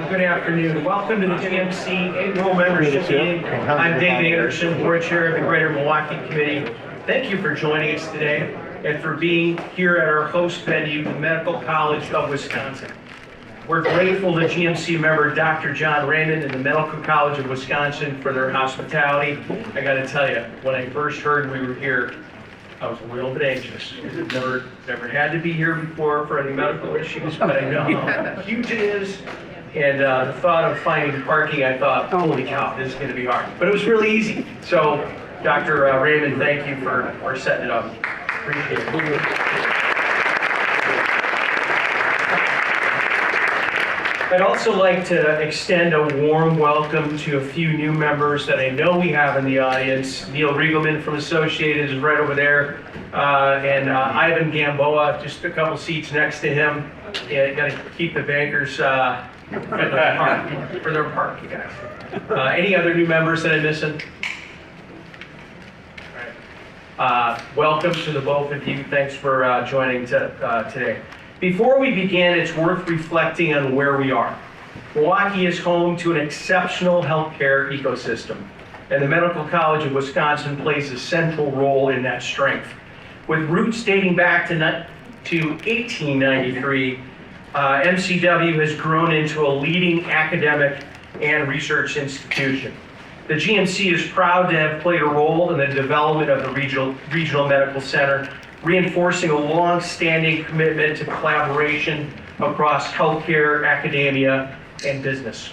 Good afternoon. Welcome to the GMC Annual Membership Meeting. I'm Dave Anderson, Board Chair of the Greater Milwaukee Committee. Thank you for joining us today and for being here at our host venue, the Medical College of Wisconsin. We're grateful to GMC member Dr. John Raymond and the Medical College of Wisconsin for their hospitality. I got to tell you, when I first heard we were here, I was a little bit anxious. Never had to be here before for any medical issues, but I know how huge it is. And the thought of finding parking, I thought, holy cow, this is going to be hard. But it was really easy. So, Dr. Raymond, thank you for setting it up. Appreciate it. I'd also like to extend a warm welcome to a few new members that I know we have in the audience. Neil Riegelman from Associated is right over there, and Ivan Gamboa, just a couple seats next to him. Yeah, got to keep the bankers for their parking, guys. Any other new members that I'm missing? Welcome to the both of you. Thanks for joining today. Before we begin, it's worth reflecting on where we are. Milwaukee is home to an exceptional healthcare ecosystem, and the Medical College of Wisconsin plays a central role in that strength. With roots dating back to 1893, MCW has grown into a leading academic and research institution. The GMC is proud to have played a role in the development of the Regional Medical Center, reinforcing a long-standing commitment to collaboration across healthcare, academia, and business.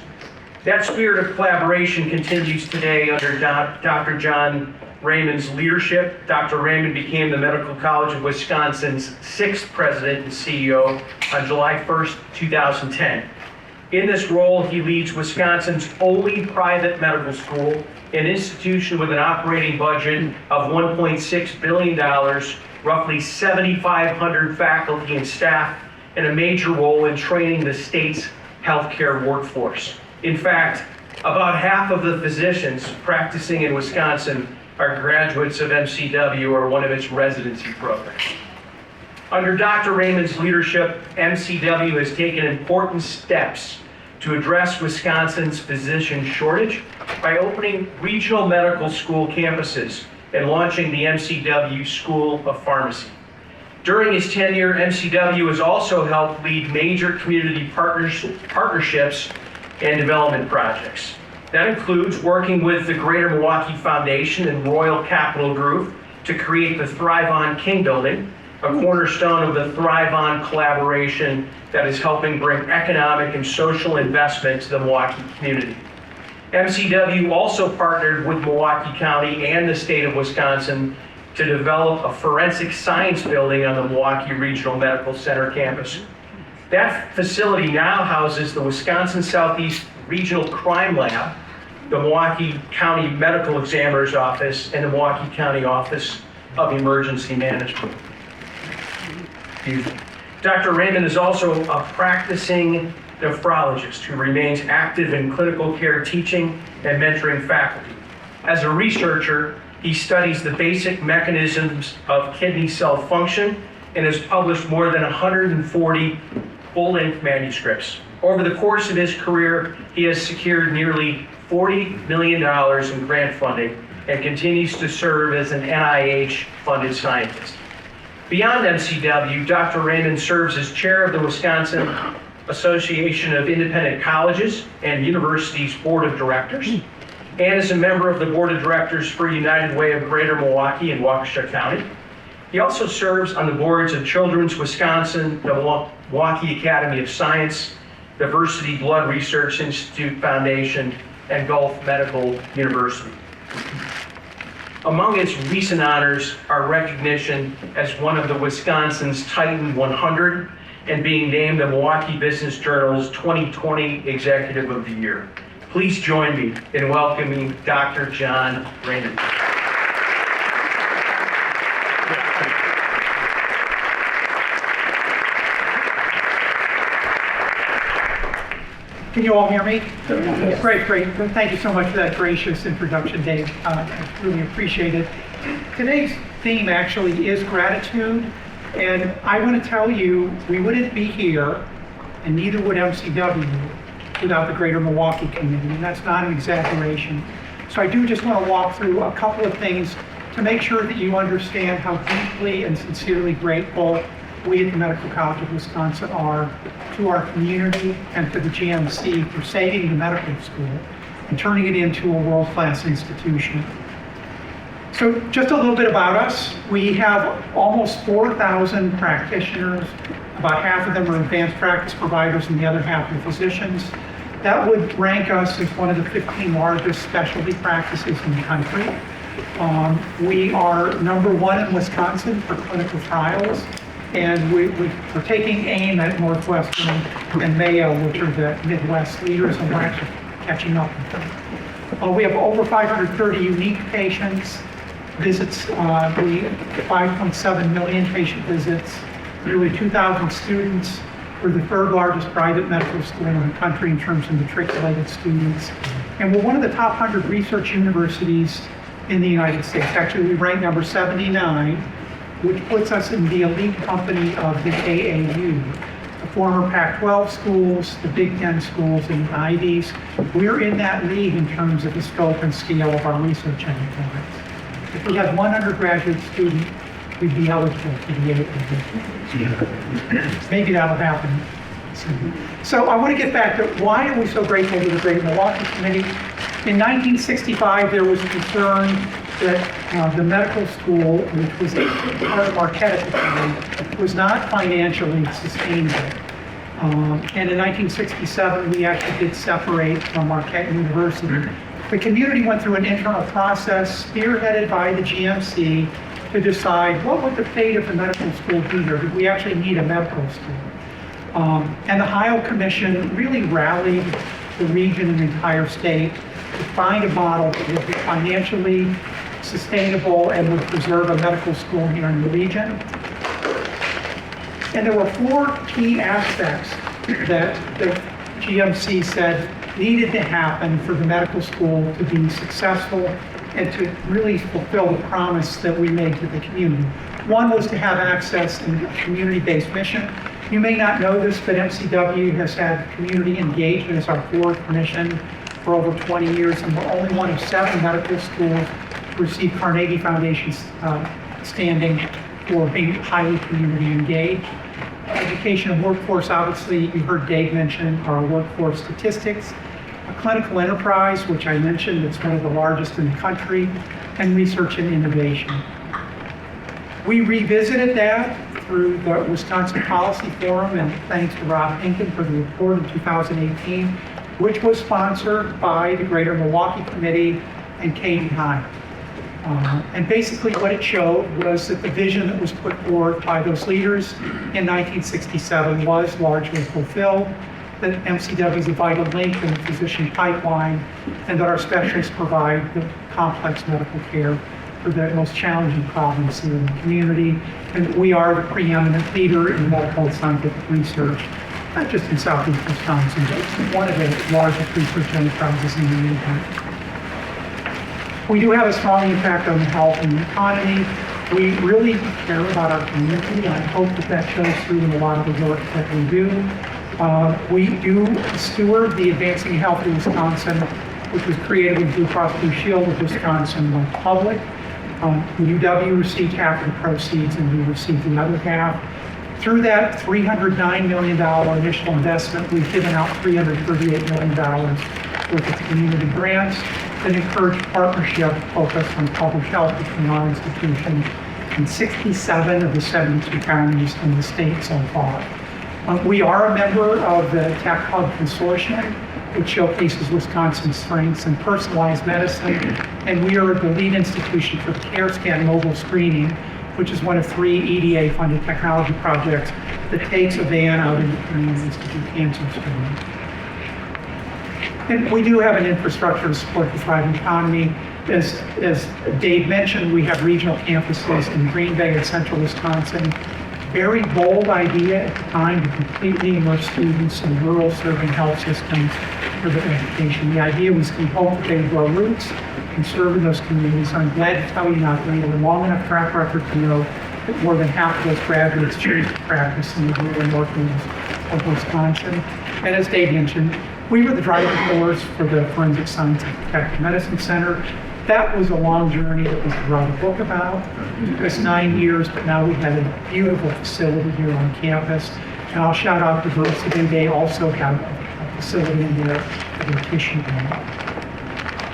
That spirit of collaboration continues today under Dr. John Raymond's leadership. Dr. Raymond became the Medical College of Wisconsin's 6th president and CEO on July 1st, 2010. In this role, he leads Wisconsin's only private medical school, an institution with an operating budget of $1.6 billion, roughly 7,500 faculty and staff, and a major role in training the state's healthcare workforce. In fact, about half of the physicians practicing in Wisconsin are graduates of MCW or one of its residency programs. Under Dr. Raymond's leadership, MCW has taken important steps to address Wisconsin's physician shortage by opening regional medical school campuses and launching the MCW School of Pharmacy. During his tenure, MCW has also helped lead major community partnerships and development projects. That includes working with the Greater Milwaukee Foundation and Royal Capital Group to create the Thrive On King Building, a cornerstone of the Thrive On collaboration that is helping bring economic and social investment to the Milwaukee community. MCW also partnered with Milwaukee County and the state of Wisconsin to develop a forensic science building on the Milwaukee Regional Medical Center campus. That facility now houses the Wisconsin Southeast Regional Crime Lab, the Milwaukee County Medical Examiner's Office, and the Milwaukee County Office of Emergency Management. Dr. Raymond is also a practicing nephrologist who remains active in clinical care teaching and mentoring faculty. As a researcher, he studies the basic mechanisms of kidney cell function and has published more than 140 full-length manuscripts. Over the course of his career, he has secured nearly $40 million in grant funding and continues to serve as an NIH-funded scientist. Beyond MCW, Dr. Raymond serves as chair of the Wisconsin Association of Independent Colleges and Universities Board of Directors, and is a member of the Board of Directors for United Way of Greater Milwaukee and Waukesha County. He also serves on the boards of Children's Wisconsin, the Milwaukee Academy of Science, Diversity Blood Research Institute Foundation, and Gulf Medical University. Among its recent honors are recognition as one of the Wisconsin's Titan 100 and being named the Milwaukee Business Journal's 2020 Executive of the Year. Please join me in welcoming Dr. John Raymond. Can you all hear me? Yes. Great. Thank you so much for that gracious introduction, Dave. I really appreciate it. Today's theme actually is gratitude, and I want to tell you we wouldn't be here, and neither would MCW, without the greater Milwaukee community, and that's not an exaggeration. So I do just want to walk through a couple of things to make sure that you understand how deeply and sincerely grateful we at the Medical College of Wisconsin are to our community and to the GMC for saving the medical school and turning it into a world-class institution. So just a little bit about us. We have almost 4,000 practitioners. About half of them are advanced practice providers and the other half are physicians. That would rank us as one of the 15 largest specialty practices in the country. We are #1 in Wisconsin for clinical trials, and we're taking aim at Northwestern and Mayo, which are the Midwest leaders, and we're actually catching up with them. We have over 530 unique patients, visits, 5.7 million patient visits, nearly 2,000 students. We're the third largest private medical school in the country in terms of matriculated students. And we're one of the top 100 research universities in the United States. Actually, we rank number 79, which puts us in the elite company of the AAU, the former Pac-12 schools, the Big Ten schools, and the Ivies. We're in that league in terms of the scope and scale of our research enterprise. If we had one undergraduate student, we'd be eligible for the AAU. Maybe that'll happen soon. So I want to get back to why are we so grateful to the Greater Milwaukee Committee. In 1965, there was concern that the medical school, which was part of Marquette at the time, was not financially sustainable. And in 1967, we actually did separate from Marquette University. The community went through an internal process spearheaded by the GMC to decide what would the fate of the medical school be here? Did we actually need a medical school? And the Ohio Commission really rallied the region and the entire state to find a model that would be financially sustainable and would preserve a medical school here in the region. And there were 4 key aspects that the GMC said needed to happen for the medical school to be successful and to really fulfill the promise that we made to the community. One was to have access and a community-based mission. You may not know this, but MCW has had community engagement as our 4th mission for over 20 years, and we're only one of 7 medical schools to receive Carnegie Foundation standing for being highly community engaged. Education and workforce, obviously, you heard Dave mention our workforce statistics. A clinical enterprise, which I mentioned, it's one of the largest in the country, and research and innovation. We revisited that through the Wisconsin Policy Forum, and thanks to Rob Hinken for the report in 2018, which was sponsored by the Greater Milwaukee Committee and Katie Hine. And basically what it showed was that the vision that was put forward by those leaders in 1967 was largely fulfilled, that MCW is a vital link in the physician pipeline, and that our specialists provide the complex medical care for the most challenging problems here in the community. And we are the preeminent leader in medical and scientific research, not just in Southeast Wisconsin, but one of the largest research enterprises in the region. We do have a strong impact on the health and the economy. We really care about our community, and I hope that that shows through in a lot of the work that we do. We do steward the Advancing Healthy Wisconsin, which was created with Blue Cross Blue Shield of Wisconsin went public. UW received half of the proceeds, and we received the other half. Through that $309 million initial investment, we've given out $338 million worth of community grants that encourage partnership focused on public health between our institution and 67 of the 72 counties in the state so far. We are a member of the Tech Hub Consortium, which showcases Wisconsin's strengths in personalized medicine, and we are the lead institution for the CareScan mobile screening, which is one of 3 EDA-funded technology projects that takes a van out into communities to do cancer screening. And we do have an infrastructure to support the thriving economy. As Dave mentioned, we have regional campuses in Green Bay and Central Wisconsin. Very bold idea at the time to completely immerse students in rural serving health systems for their education. The idea was we hope that they would grow roots and serve in those communities. I'm glad to tell you now that we have a long enough track record to know that more than half of those graduates choose to practice in the rural and north areas of Wisconsin. And as Dave mentioned, We were the driving force for the Forensic Science and Protective Medicine Center. That was a long journey that we could write a book about. It took us 9 years, but now we have a beautiful facility here on campus. And I'll shout out diversity. They also have a facility in there for their tissue bank.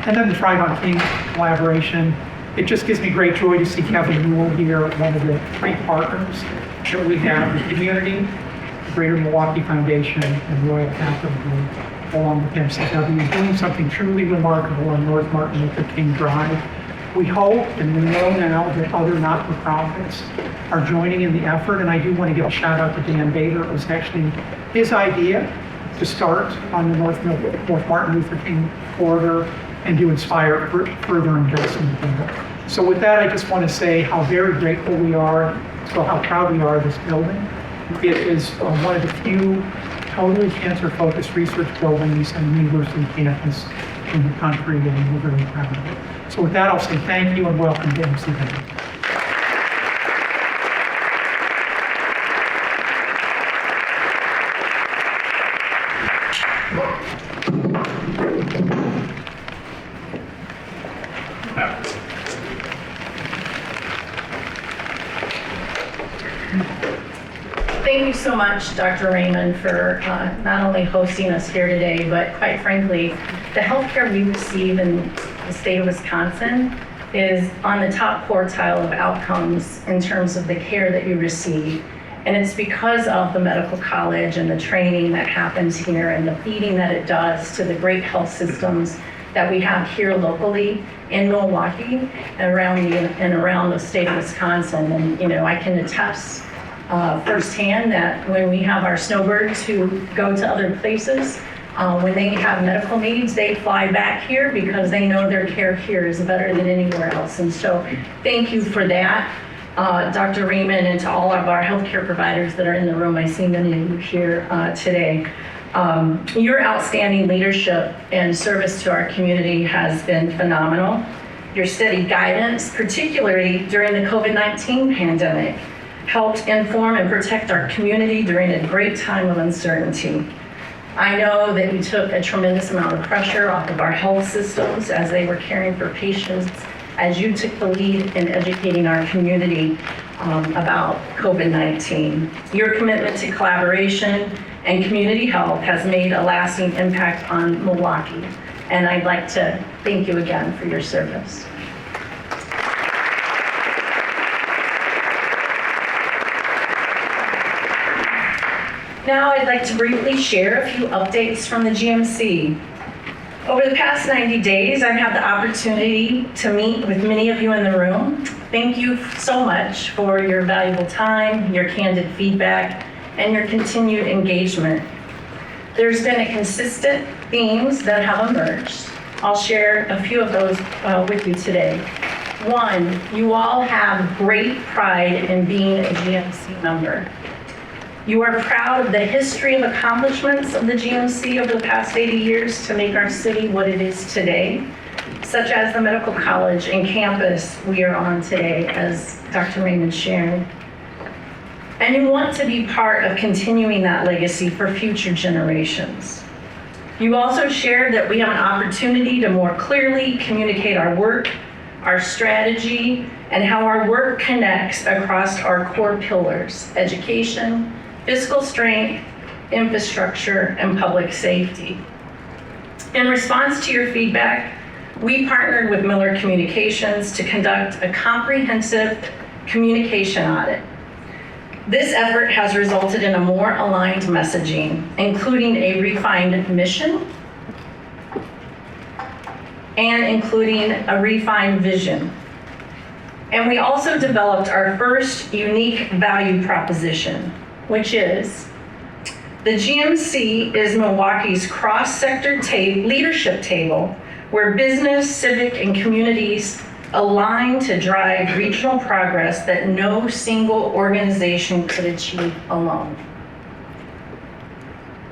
And then the Trayvon King collaboration. It just gives me great joy to see Kevin Newell here, one of the 3 partners that we have in the community, the Greater Milwaukee Foundation and Royal Capital Group, along with MCW, doing something truly remarkable on North Martin Luther King Drive. We hope and we know now that other not-for-profits are joining in the effort, and I do want to give a shout out to Dan Bader. It was actually his idea to start on the North Martin Luther King corridor and to inspire further investment there. So with that, I just want to say how very grateful we are, so how proud we are of this building. It is one of the few totally cancer-focused research buildings on the university campus in the country, and we're very proud of it. So with that, I'll say thank you and welcome to MCW. Thank you so much, Dr. Raymond, for not only hosting us here today, but quite frankly, the healthcare we receive in the state of Wisconsin is on the top quartile of outcomes in terms of the care that you receive. And it's because of the medical college and the training that happens here and the feeding that it does to the great health systems that we have here locally in Milwaukee and around the state of Wisconsin. And you know, I can attest firsthand that when we have our snowbirds who go to other places, when they have medical needs, they fly back here because they know their care here is better than anywhere else. And so thank you for that, Dr. Raymond, and to all of our healthcare providers that are in the room. I see many of you here today. Your outstanding leadership and service to our community has been phenomenal. Your steady guidance, particularly during the COVID-19 pandemic, helped inform and protect our community during a great time of uncertainty. I know that you took a tremendous amount of pressure off of our health systems as they were caring for patients, as you took the lead in educating our community about COVID-19. Your commitment to collaboration and community health has made a lasting impact on Milwaukee, and I'd like to thank you again for your service. Now I'd like to briefly share a few updates from the GMC. Over the past 90 days, I've had the opportunity to meet with many of you in the room. Thank you so much for your valuable time, your candid feedback, and your continued engagement. There's been a consistent themes that have emerged. I'll share a few of those with you today. One, you all have great pride in being a GMC member. You are proud of the history of accomplishments of the GMC over the past 80 years to make our city what it is today, such as the medical college and campus we are on today, as Dr. Raymond shared. And you want to be part of continuing that legacy for future generations. You also shared that we have an opportunity to more clearly communicate our work, our strategy, and how our work connects across our core pillars: education, fiscal strength, infrastructure, and public safety. In response to your feedback, we partnered with Miller Communications to conduct a comprehensive communication audit. This effort has resulted in a more aligned messaging, including a refined mission and including a refined vision. And we also developed our first unique value proposition, which is the GMC is Milwaukee's cross-sector leadership table where business, civic, and communities align to drive regional progress that no single organization could achieve alone.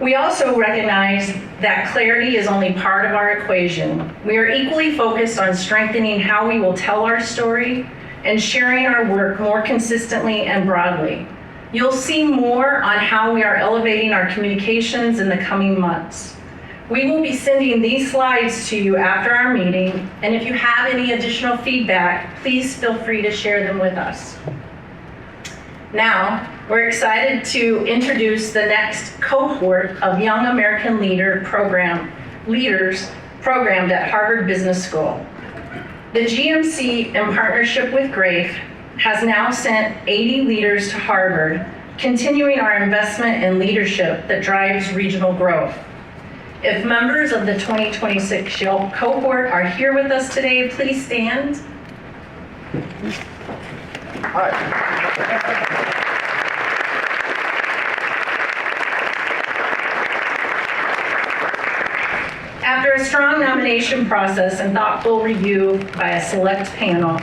We also recognize that clarity is only part of our equation. We are equally focused on strengthening how we will tell our story and sharing our work more consistently and broadly. You'll see more on how we are elevating our communications in the coming months. We will be sending these slides to you after our meeting, and if you have any additional feedback, please feel free to share them with us. Now, we're excited to introduce the next cohort of Young American Leaders programmed at Harvard Business School. The GMC, in partnership with GRAFE, has now sent 80 leaders to Harvard, continuing our investment in leadership that drives regional growth. If members of the 2026 Yelp cohort are here with us today, please stand. After a strong nomination process and thoughtful review by a select panel,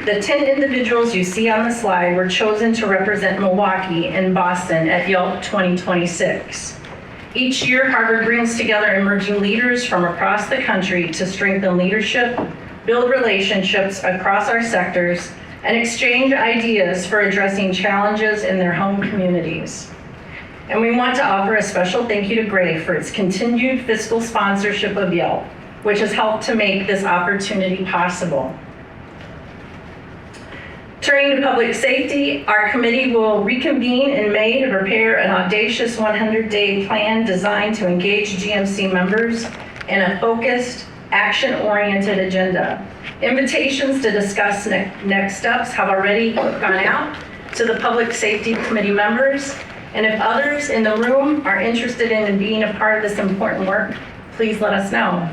the 10 individuals you see on the slide were chosen to represent Milwaukee and Boston at Yelp 2026. Each year, Harvard brings together emerging leaders from across the country to strengthen leadership, build relationships across our sectors, and exchange ideas for addressing challenges in their home communities. And we want to offer a special thank you to GRAFE for its continued fiscal sponsorship of Yelp, which has helped to make this opportunity possible. Turning to public safety, our committee will reconvene in May to prepare an audacious 100-day plan designed to engage GMC members in a focused, action-oriented agenda. Invitations to discuss next steps have already gone out to the Public Safety Committee members, and if others in the room are interested in being a part of this important work, please let us know.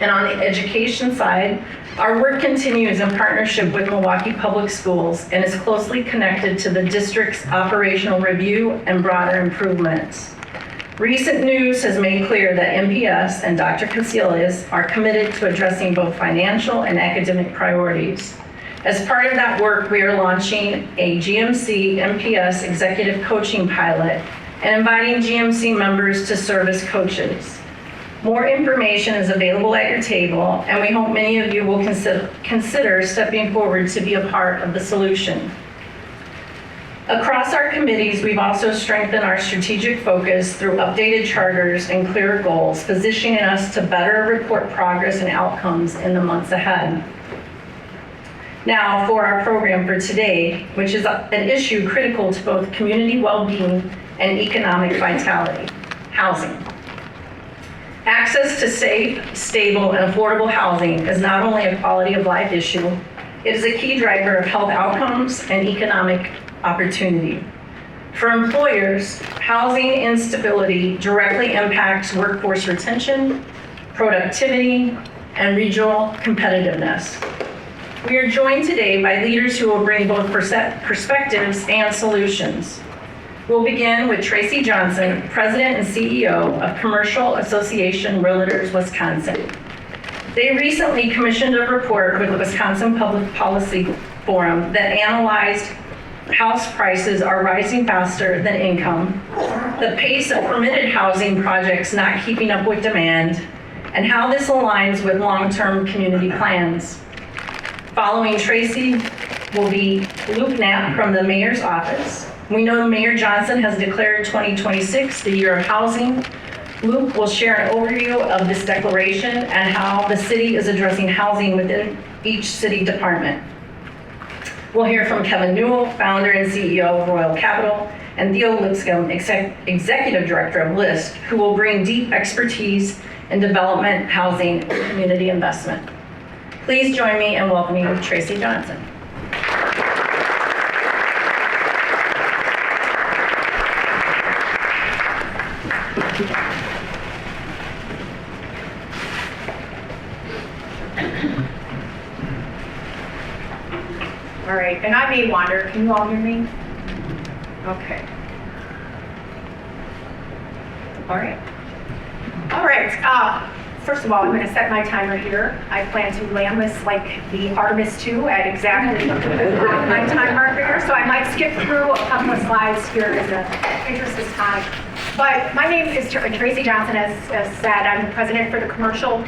And on the education side, our work continues in partnership with Milwaukee Public Schools and is closely connected to the district's operational review and broader improvements. Recent news has made clear that MPS and Dr. Casillas are committed to addressing both financial and academic priorities. As part of that work, we are launching a GMC MPS executive coaching pilot and inviting GMC members to serve as coaches. More information is available at your table, and we hope many of you will consider stepping forward to be a part of the solution. Across our committees, we've also strengthened our strategic focus through updated charters and clearer goals, positioning us to better report progress and outcomes in the months ahead. Now, for our program for today, which is an issue critical to both community well-being and economic vitality: housing. Access to safe, stable, and affordable housing is not only a quality of life issue, it is a key driver of health outcomes and economic opportunity. For employers, housing instability directly impacts workforce retention, productivity, and regional competitiveness. We are joined today by leaders who will bring both perspectives and solutions. We'll begin with Tracy Johnson, President and CEO of Commercial Association Realtors Wisconsin. They recently commissioned a report with the Wisconsin Public Policy Forum that analyzed house prices are rising faster than income, the pace of permitted housing projects not keeping up with demand, and how this aligns with long-term community plans. Following Tracy will be Luke Knapp from the Mayor's Office. We know Mayor Johnson has declared 2026 the year of housing. Luke will share an overview of this declaration and how the city is addressing housing within each city department. We'll hear from Kevin Newell, founder and CEO of Royal Capital, and Theo Lipscomb, Executive Director of LIST, who will bring deep expertise in development, housing, and community investment. Please join me in welcoming Tracy Johnson. All right, and I may wander. Can you all hear me? Okay. All right. All right. First of all, I'm going to set my timer here. I plan to land this like the Artemis 2 at exactly my time marker here, so I might skip through a couple of slides here in the interest of time. But my name is Tracy Johnson, as said. I'm the president for the Commercial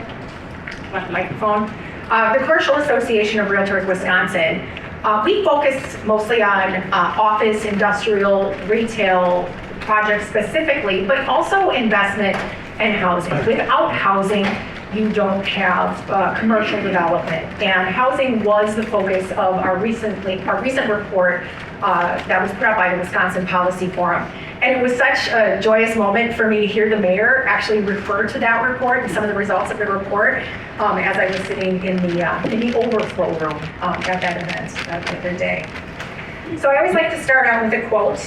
Association of Realtors Wisconsin. We focus mostly on office, industrial, retail projects specifically, but also investment and housing. Without housing, you don't have commercial development. And housing was the focus of our recent report that was put out by the Wisconsin Policy Forum. And it was such a joyous moment for me to hear the mayor actually refer to that report and some of the results of the report as I was sitting in the overflow room at that event the other day. So I always like to start out with a quote.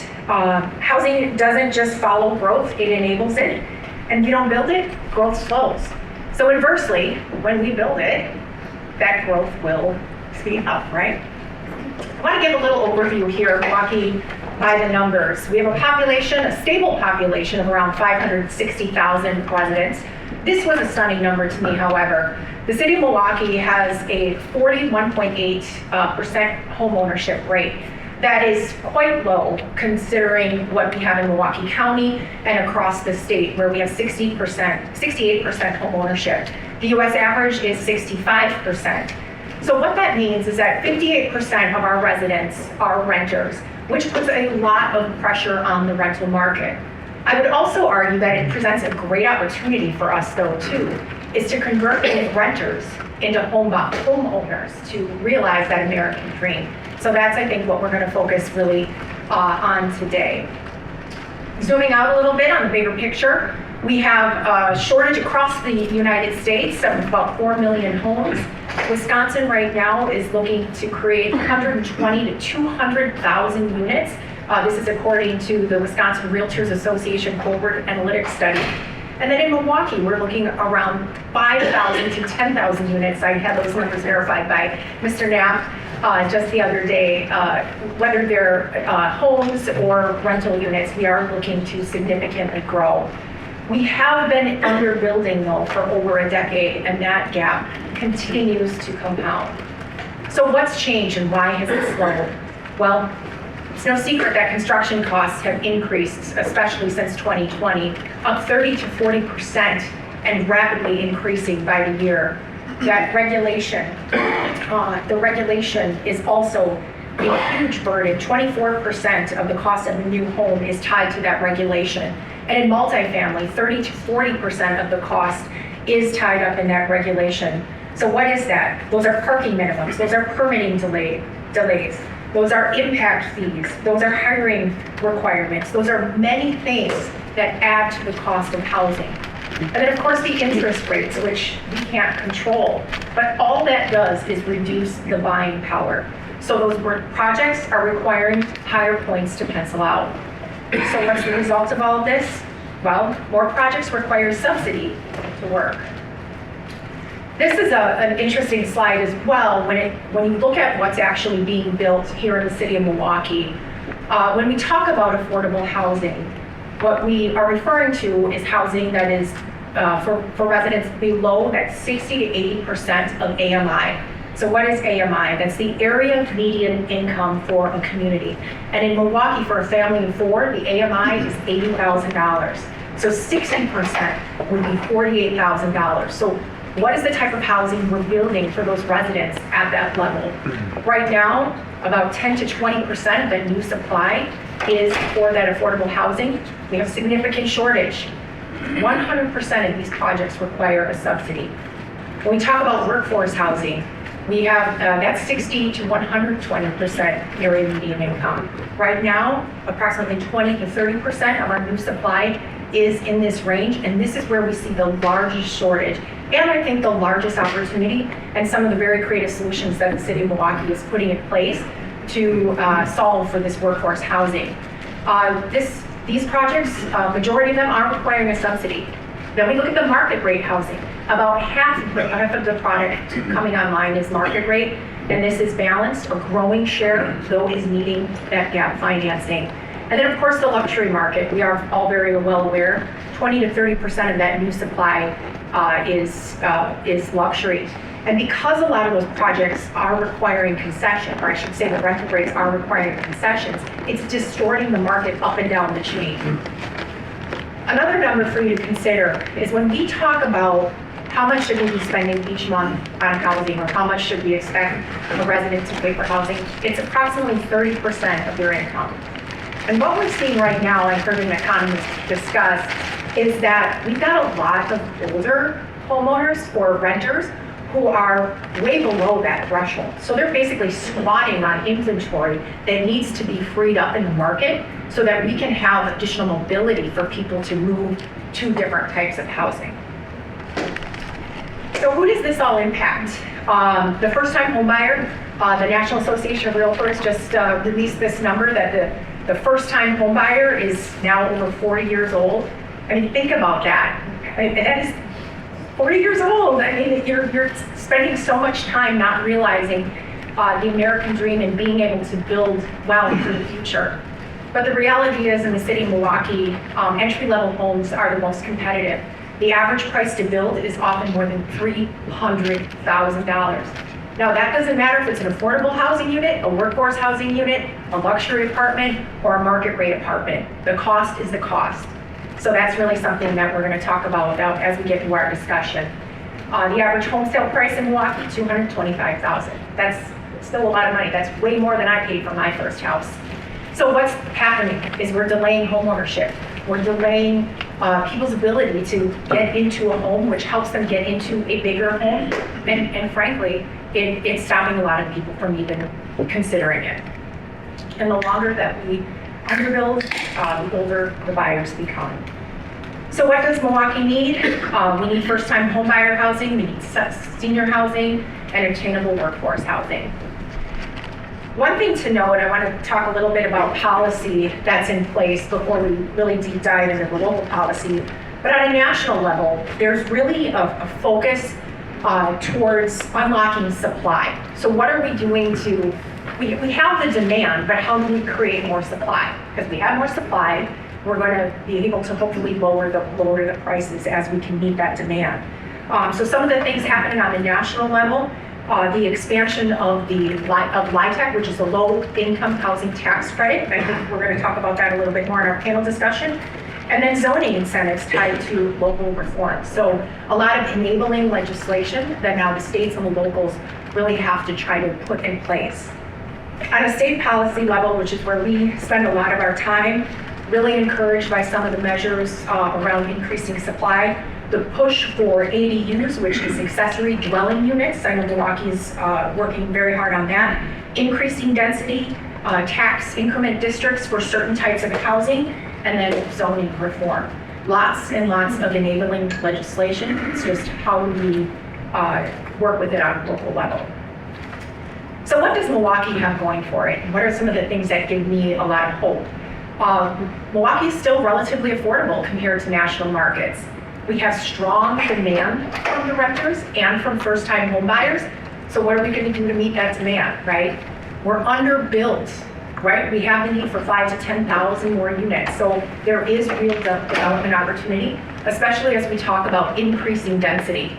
Housing doesn't just follow growth, it enables it. And if you don't build it, growth slows. So inversely, when we build it, that growth will speed up, right? I want to give a little overview here of Milwaukee by the numbers. We have a population, a stable population of around 560,000 residents. This was a stunning number to me, however. The city of Milwaukee has a 41.8% home ownership rate. That is quite low considering what we have in Milwaukee County and across the state where we have 68% home ownership. The US average is 65%. So what that means is that 58% of our residents are renters, which puts a lot of pressure on the rental market. I would also argue that it presents a great opportunity for us though too, is to convert renters into homeowners to realize that American dream. So that's, I think, what we're going to focus really on today. Zooming out a little bit on the bigger picture, we have a shortage across the United States of about 4 million homes. Wisconsin right now is looking to create 120 to 200,000 units. This is according to the Wisconsin Realtors Association Cohort Analytics Study. And then in Milwaukee, we're looking around 5,000 to 10,000 units. I had those numbers verified by Mr. Knapp just the other day. Whether they're homes or rental units, we are looking to significantly grow. We have been underbuilding though for over a decade, and that gap continues to compound. So what's changed and why has it slowed? Well, it's no secret that construction costs have increased, especially since 2020, up 30 to 40% and rapidly increasing by the year. That regulation, the regulation is also a huge burden. 24% of the cost of a new home is tied to that regulation. And in multifamily, 30 to 40% of the cost is tied up in that regulation. So what is that? Those are parking minimums. Those are permitting delays. Those are impact fees. Those are hiring requirements. Those are many things that add to the cost of housing. And then of course the interest rates, which we can't control. But all that does is reduce the buying power. So those projects are requiring higher points to pencil out. So what's the result of all of this? Well, more projects require subsidy to work. This is an interesting slide as well when you look at what's actually being built here in the city of Milwaukee. When we talk about affordable housing, what we are referring to is housing that is for residents below that 60 to 80% of AMI. So what is AMI? That's the area median income for a community. And in Milwaukee, for a family of four, the AMI is $80,000. So 60% would be $48,000. So what is the type of housing we're building for those residents at that level? Right now, about 10 to 20% of the new supply is for that affordable housing. We have significant shortage. 100% of these projects require a subsidy. When we talk about workforce housing, we have that 60 to 120% area median income. Right now, approximately 20 to 30% of our new supply is in this range, and this is where we see the largest shortage, and I think the largest opportunity, and some of the very creative solutions that the city of Milwaukee is putting in place to solve for this workforce housing. These projects, majority of them are requiring a subsidy. Then we look at the market rate housing. About half of the product coming online is market rate, and this is balanced. A growing share, though, is needing that gap financing. And then, of course, the luxury market. We are all very well aware, 20 to 30% of that new supply is luxury. And because a lot of those projects are requiring concession, or I should say the rental rates are requiring concessions, it's distorting the market up and down the chain. Another number for you to consider is when we talk about how much should we be spending each month on housing, or how much should we expect a resident to pay for housing, it's approximately 30% of their income. And what we're seeing right now, I heard an economist discuss, is that we've got a lot of older homeowners or renters who are way below that threshold. So they're basically squatting on inventory that needs to be freed up in the market so that we can have additional mobility for people to move to different types of housing. So who does this all impact? The first-time home buyer, the National Association of Realtors just released this number that the first-time home buyer is now over 40 years old. I mean, think about that. I mean, that is 40 years old. I mean, you're spending so much time not realizing the American dream and being able to build wealth for the future. But the reality is, in the city of Milwaukee, entry-level homes are the most competitive. The average price to build is often more than $300,000. Now, that doesn't matter if it's an affordable housing unit, a workforce housing unit, a luxury apartment, or a market rate apartment. The cost is the cost. So that's really something that we're going to talk about as we get to our discussion. The average home sale price in Milwaukee, $225,000. That's still a lot of money. That's way more than I paid for my first house. So what's happening is we're delaying home ownership. We're delaying people's ability to get into a home, which helps them get into a bigger home. And frankly, it's stopping a lot of people from even considering it. And the longer that we underbuild, the older the buyers become. So what does Milwaukee need? We need first-time home buyer housing, we need senior housing, and attainable workforce housing. One thing to note, I want to talk a little bit about policy that's in place before we really deep dive into the local policy. But on a national level, there's really a focus towards unlocking supply. So what are we doing to, we have the demand, but how do we create more supply? Because we have more supply, we're going to be able to hopefully lower the prices as we can meet that demand. So some of the things happening on the national level, the expansion of LIHTC, which is the Low Income Housing Tax Credit. I think we're going to talk about that a little bit more in our panel discussion. And then zoning incentives tied to local reform. So a lot of enabling legislation that now the states and the locals really have to try to put in place. On a state policy level, which is where we spend a lot of our time, really encouraged by some of the measures around increasing supply. The push for ADUs, which is accessory dwelling units. I know Milwaukee's working very hard on that. Increasing density, tax increment districts for certain types of housing, and then zoning reform. Lots and lots of enabling legislation. It's just how we work with it on a local level. So what does Milwaukee have going for it? What are some of the things that give me a lot of hope? Milwaukee is still relatively affordable compared to national markets. We have strong demand from the renters and from first-time home buyers. So what are we going to do to meet that demand, right? We're underbuilt, right? We have the need for 5,000 to 10,000 more units. So there is real development opportunity, especially as we talk about increasing density.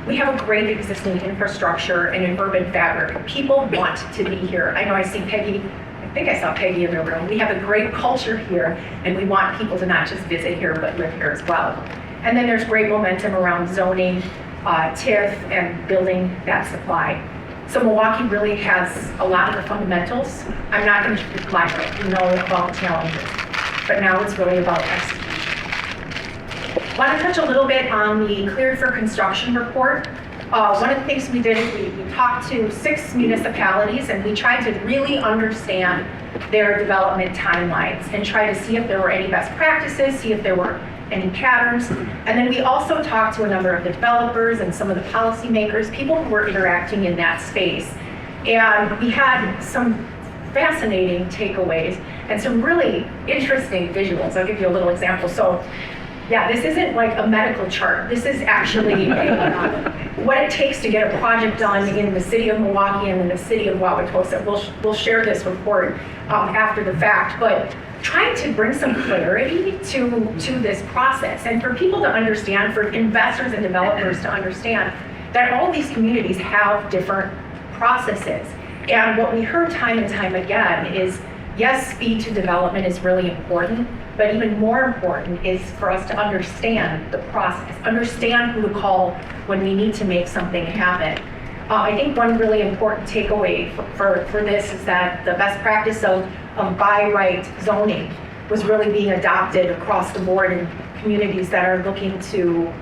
We have a great existing infrastructure and an urban fabric. People want to be here. I know I see Peggy. I think I saw Peggy in the room. We have a great culture here, and we want people to not just visit here, but live here as well. And then there's great momentum around zoning, TIF, and building that supply. So Milwaukee really has a lot of the fundamentals. I'm not going to elaborate. We know about the challenges, but now it's really about execution. I want to touch a little bit on the Cleared for Construction report. One of the things we did is we talked to 6 municipalities, and we tried to really understand their development timelines and try to see if there were any best practices, see if there were any patterns. And then we also talked to a number of the developers and some of the policymakers, people who were interacting in that space. And we had some fascinating takeaways and some really interesting visuals. I'll give you a little example. So yeah, this isn't like a medical chart. This is actually what it takes to get a project done in the city of Milwaukee and in the city of Wauwatosa. We'll share this report after the fact, but trying to bring some clarity to this process and for people to understand, for investors and developers to understand that all these communities have different processes. And what we heard time and time again is, yes, speed to development is really important, but even more important is for us to understand the process, understand who to call when we need to make something happen. I think one really important takeaway for this is that the best practice of by right zoning was really being adopted across the board in communities that are looking to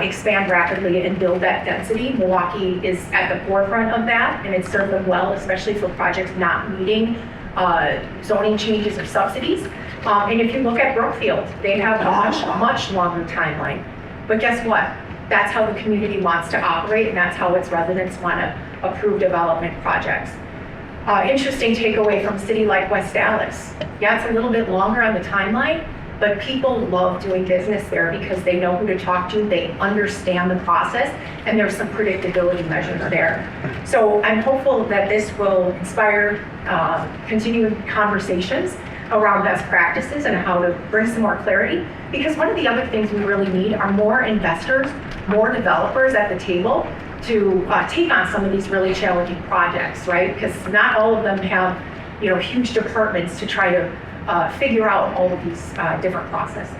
expand rapidly and build that density. Milwaukee is at the forefront of that, and it's served them well, especially for projects not meeting zoning changes or subsidies. And if you look at Brookfield, they have a much longer timeline. But guess what? That's how the community wants to operate, and that's how its residents want to approve development projects. Interesting takeaway from a city like West Dallas. Yeah, it's a little bit longer on the timeline, but people love doing business there because they know who to talk to, they understand the process, and there's some predictability measures there. So I'm hopeful that this will inspire continued conversations around best practices and how to bring some more clarity. Because one of the other things we really need are more investors, more developers at the table to take on some of these really challenging projects, right? Because not all of them have, huge departments to try to figure out all of these different processes.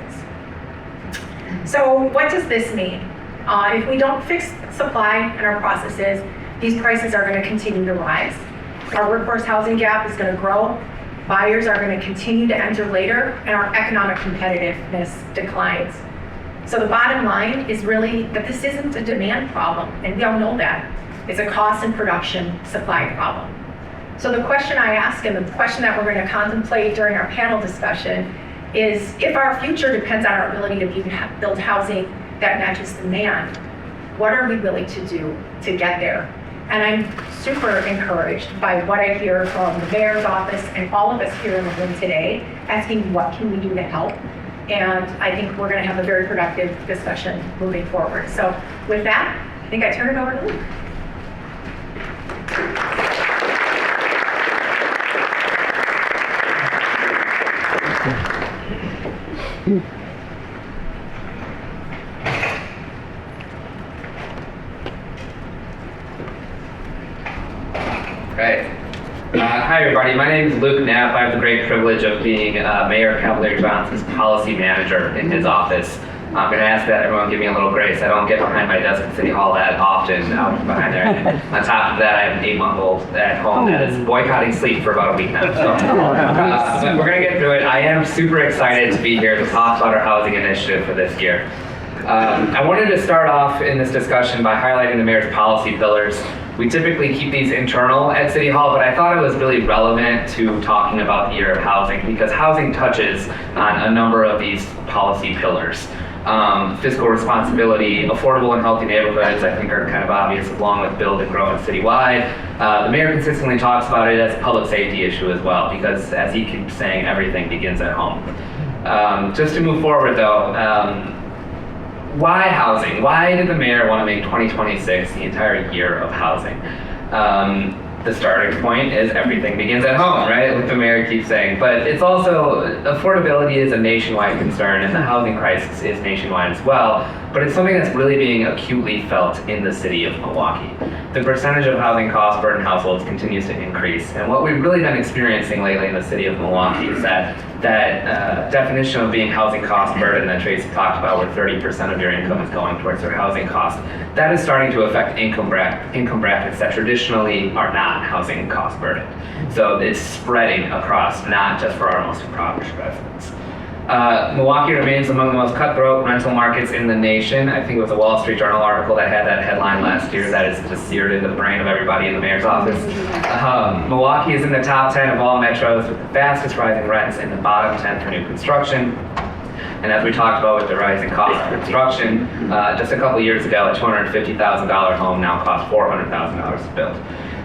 So what does this mean? If we don't fix supply in our processes, these prices are going to continue to rise. Our workforce housing gap is going to grow. Buyers are going to continue to enter later, and our economic competitiveness declines. So the bottom line is really that this isn't a demand problem, and we all know that. It's a cost and production supply problem. So the question I ask, and the question that we're going to contemplate during our panel discussion, is if our future depends on our ability to build housing that matches demand, what are we willing to do to get there? And I'm super encouraged by what I hear from the mayor's office and all of us here in the room today, asking what can we do to help? And I think we're going to have a very productive discussion moving forward. So with that, I think I turn it over to Luke. Right. Hi everybody, my name is Luke Knapp. I have the great privilege of being Mayor Cavalier Johnson's policy manager in his office. I'm going to ask that everyone give me a little grace. I don't get behind my desk at City Hall that often out behind there. And on top of that, I have an 8-month-old at home that is boycotting sleep for about a week now. So but we're going to get through it. I am super excited to be here to talk about our housing initiative for this year. I wanted to start off in this discussion by highlighting the mayor's policy pillars. We typically keep these internal at City Hall, but I thought it was really relevant to talking about the year of housing because housing touches on a number of these policy pillars. Fiscal responsibility, affordable and healthy neighborhoods, I think are kind of obvious, along with build and grow citywide. The mayor consistently talks about it as a public safety issue as well, because as he keeps saying, everything begins at home. Just to move forward though, why housing? Why did the mayor want to make 2026 the entire year of housing? The starting point is everything begins at home, right? Like the mayor keeps saying. But it's also, affordability is a nationwide concern, and the housing crisis is nationwide as well. But it's something that's really being acutely felt in the city of Milwaukee. The percentage of housing cost burden households continues to increase. And what we've really been experiencing lately in the city of Milwaukee is that definition of being housing cost burden that Tracy talked about, where 30% of your income is going towards your housing cost, that is starting to affect income brackets that traditionally are not housing cost burden. So it's spreading across, not just for our most impoverished residents. Milwaukee remains among the most cutthroat rental markets in the nation. I think it was a Wall Street Journal article that had that headline last year that is just seared into the brain of everybody in the mayor's office. Milwaukee is in the top 10 of all metros with the fastest rising rents in the bottom 10 for new construction. And as we talked about with the rising cost of construction, just a couple years ago, a $250,000 home now costs $400,000 to build.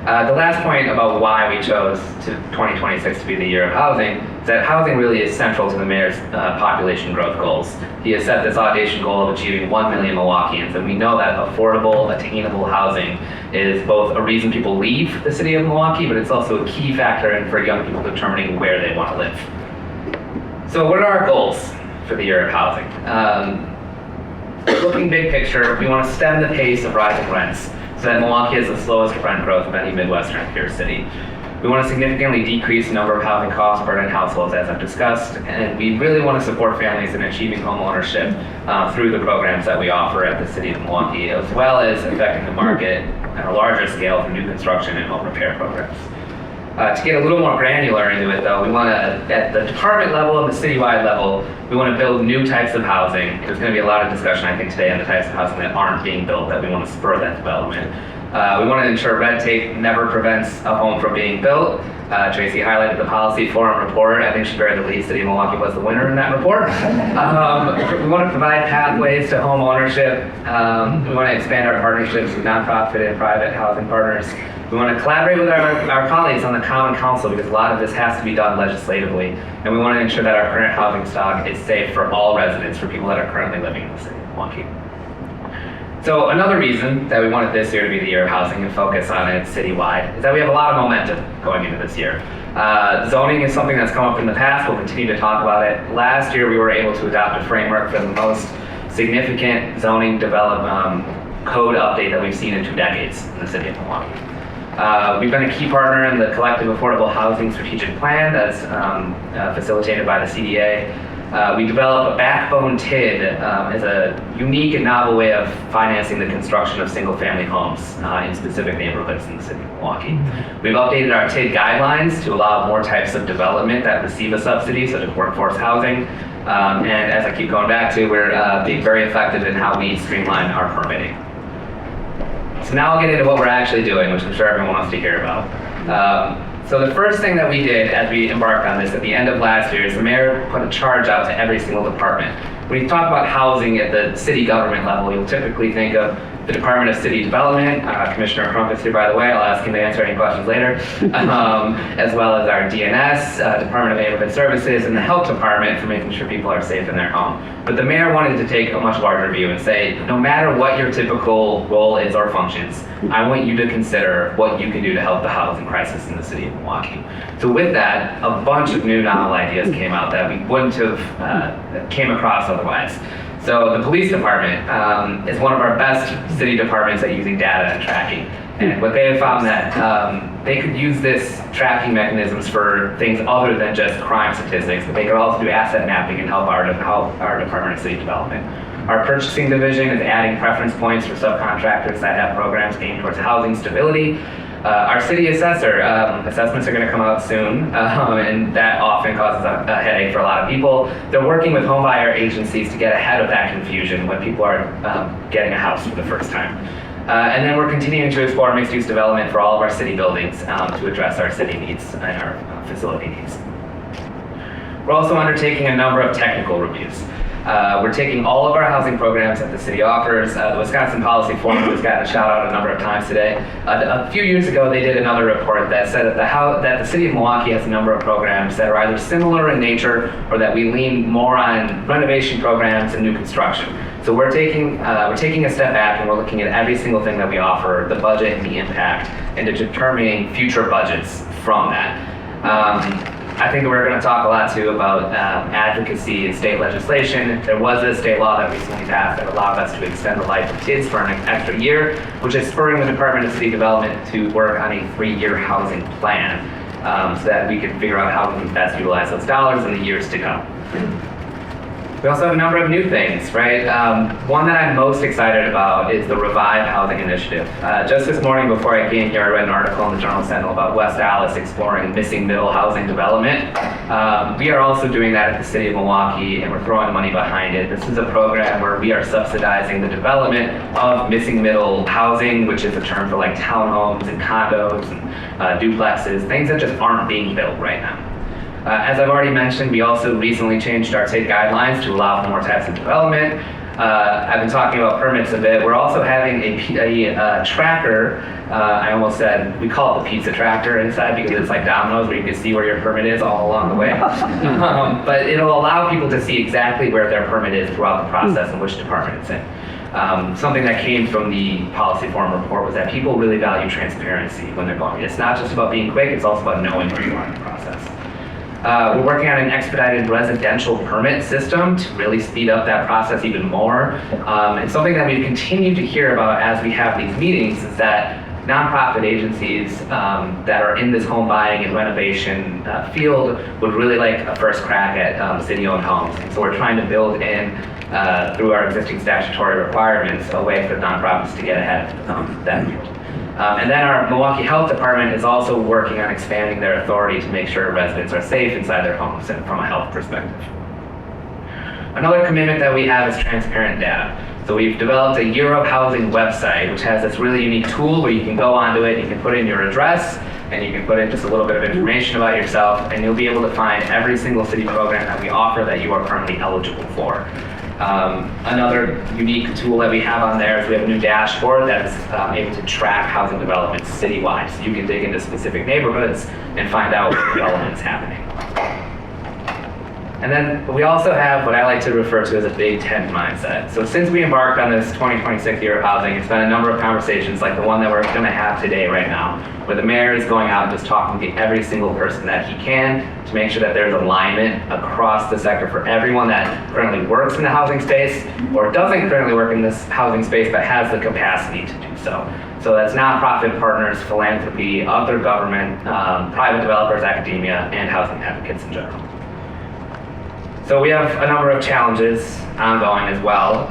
The last point about why we chose 2026 to be the year of housing is that housing really is central to the mayor's population growth goals. He has set this audacious goal of achieving 1 million Milwaukeeans, and we know that affordable, attainable housing is both a reason people leave the city of Milwaukee, but it's also a key factor in for young people determining where they want to live. So what are our goals for the year of housing? Looking big picture, we want to stem the pace of rising rents, so that Milwaukee has the slowest rent growth of any Midwestern peer city. We want to significantly decrease the number of housing cost burden households, as I've discussed, and we really want to support families in achieving home ownership through the programs that we offer at the City of Milwaukee, as well as affecting the market at a larger scale through new construction and home repair programs. To get a little more granular into it though, we want to, at the department level and the citywide level, we want to build new types of housing. There's going to be a lot of discussion, I think, today on the types of housing that aren't being built, that we want to spur that development. We want to ensure red tape never prevents a home from being built. Tracy highlighted the policy forum report. I think she buried the lead. City of Milwaukee was the winner in that report. We want to provide pathways to home ownership. We want to expand our partnerships with nonprofit and private housing partners. We want to collaborate with our colleagues on the Common Council because a lot of this has to be done legislatively. And we want to ensure that our current housing stock is safe for all residents, for people that are currently living in the city of Milwaukee. So another reason that we wanted this year to be the year of housing and focus on it citywide is that we have a lot of momentum going into this year. Zoning is something that's come up in the past. We'll continue to talk about it. Last year, we were able to adopt a framework for the most significant zoning code update that we've seen in 2 decades in the city of Milwaukee. We've been a key partner in the Collective Affordable Housing Strategic Plan that's facilitated by the CDA. We developed a backbone TID as a unique and novel way of financing the construction of single-family homes in specific neighborhoods in the city of Milwaukee. We've updated our TID guidelines to allow more types of development that receive a subsidy, such as workforce housing. And as I keep going back to, we're being very effective in how we streamline our permitting. So now I'll get into what we're actually doing, which I'm sure everyone wants to hear about. So the first thing that we did as we embarked on this at the end of last year is the mayor put a charge out to every single department. When you talk about housing at the city government level, you'll typically think of the Department of City Development, Commissioner Crump is here by the way, I'll ask him to answer any questions later, as well as our DNS, Department of Neighborhood Services, and the Health Department for making sure people are safe in their home. But the mayor wanted to take a much larger view and say, no matter what your typical role is or functions, I want you to consider what you can do to help the housing crisis in the city of Milwaukee. So with that, a bunch of new novel ideas came out that we wouldn't have came across otherwise. So the police department is one of our best city departments at using data and tracking. And what they have found that they could use this tracking mechanisms for things other than just crime statistics, but they could also do asset mapping and help our Department of City Development. Our purchasing division is adding preference points for subcontractors that have programs aimed towards housing stability. Our city assessor, assessments are going to come out soon, and that often causes a headache for a lot of people. They're working with home buyer agencies to get ahead of that confusion when people are getting a house for the first time. And then we're continuing to explore mixed-use development for all of our city buildings to address our city needs and our facility needs. We're also undertaking a number of technical reviews. We're taking all of our housing programs that the city offers. The Wisconsin Policy Forum has gotten a shout out a number of times today. A few years ago, they did another report that said that the city of Milwaukee has a number of programs that are either similar in nature or that we lean more on renovation programs and new construction. So we're taking a step back and we're looking at every single thing that we offer, the budget and the impact, and determining future budgets from that. I think we're going to talk a lot too about advocacy and state legislation. There was a state law that recently passed that allowed us to extend the life of kids for an extra year, which is spurring the Department of City Development to work on a 3-year housing plan so that we can figure out how we can best utilize those dollars in the years to come. We also have a number of new things, right? One that I'm most excited about is the Revive Housing Initiative. Just this morning before I came here, I read an article in the Journal Sentinel about West Dallas exploring missing middle housing development. We are also doing that at the city of Milwaukee, and we're throwing money behind it. This is a program where we are subsidizing the development of missing middle housing, which is a term for like townhomes and condos and duplexes, things that just aren't being built right now. As I've already mentioned, we also recently changed our TID guidelines to allow for more types of development. I've been talking about permits a bit. We're also having a tracker. I almost said we call it the pizza tracker inside because it's like Domino's where you can see where your permit is all along the way. But it'll allow people to see exactly where their permit is throughout the process and which department it's in. Something that came from the Policy Forum report was that people really value transparency when they're going. It's not just about being quick, it's also about knowing where you are in the process. We're working on an expedited residential permit system to really speed up that process even more. And something that we've continued to hear about as we have these meetings is that nonprofit agencies that are in this home buying and renovation field would really like a first crack at city-owned homes. And so we're trying to build in, through our existing statutory requirements, a way for nonprofits to get ahead of that field. And then our Milwaukee Health Department is also working on expanding their authority to make sure residents are safe inside their homes and from a health perspective. Another commitment that we have is transparent data. So we've developed a Year of Housing website, which has this really unique tool where you can go onto it, you can put in your address, and you can put in just a little bit of information about yourself, and you'll be able to find every single city program that we offer that you are currently eligible for. Another unique tool that we have on there is we have a new dashboard that is able to track housing developments citywide. So you can dig into specific neighborhoods and find out what development is happening. And then we also have what I like to refer to as a big tent mindset. So since we embarked on this 2026 Year of Housing, it's been a number of conversations like the one that we're going to have today right now, where the mayor is going out and just talking to every single person that he can to make sure that there's alignment across the sector for everyone that currently works in the housing space or doesn't currently work in this housing space but has the capacity to do so. So that's nonprofit partners, philanthropy, other government, private developers, academia, and housing advocates in general. So we have a number of challenges ongoing as well.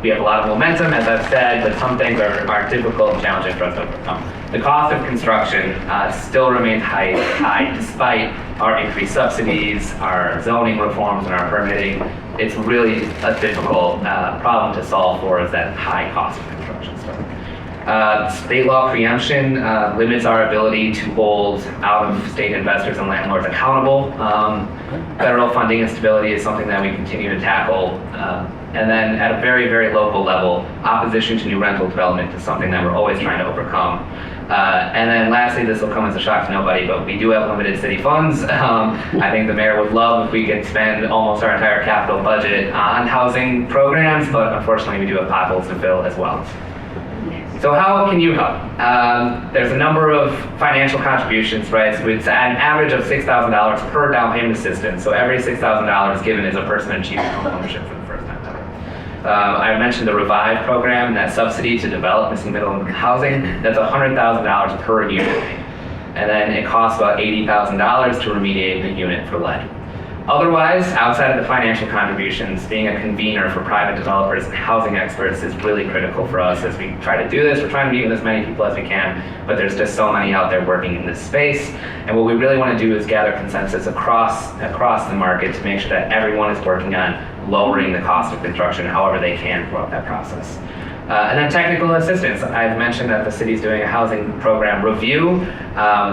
We have a lot of momentum, as I've said, but some things are difficult and challenging for us to overcome. The cost of construction still remains high despite our increased subsidies, our zoning reforms, and our permitting. It's really a difficult problem to solve for is that high cost of construction stuff. State law preemption limits our ability to hold out-of-state investors and landlords accountable. Federal funding instability is something that we continue to tackle. And then at a very, very local level, opposition to new rental development is something that we're always trying to overcome. And then lastly, this will come as a shock to nobody, but we do have limited city funds. I think the mayor would love if we could spend almost our entire capital budget on housing programs, but unfortunately we do have potholes to fill as well. So how can you help? There's a number of financial contributions, right? So it's an average of $6,000 per down payment assistance. So every $6,000 given is a person achieving home ownership for the first time ever. I mentioned the Revive program, that subsidy to develop missing middle income housing. That's $100,000 per unit. And then it costs about $80,000 to remediate the unit for lead. Otherwise, outside of the financial contributions, being a convener for private developers and housing experts is really critical for us as we try to do this. We're trying to meet with as many people as we can, but there's just so many out there working in this space. And what we really want to do is gather consensus across the market to make sure that everyone is working on lowering the cost of construction however they can throughout that process. And then technical assistance. I've mentioned that the city's doing a housing program review.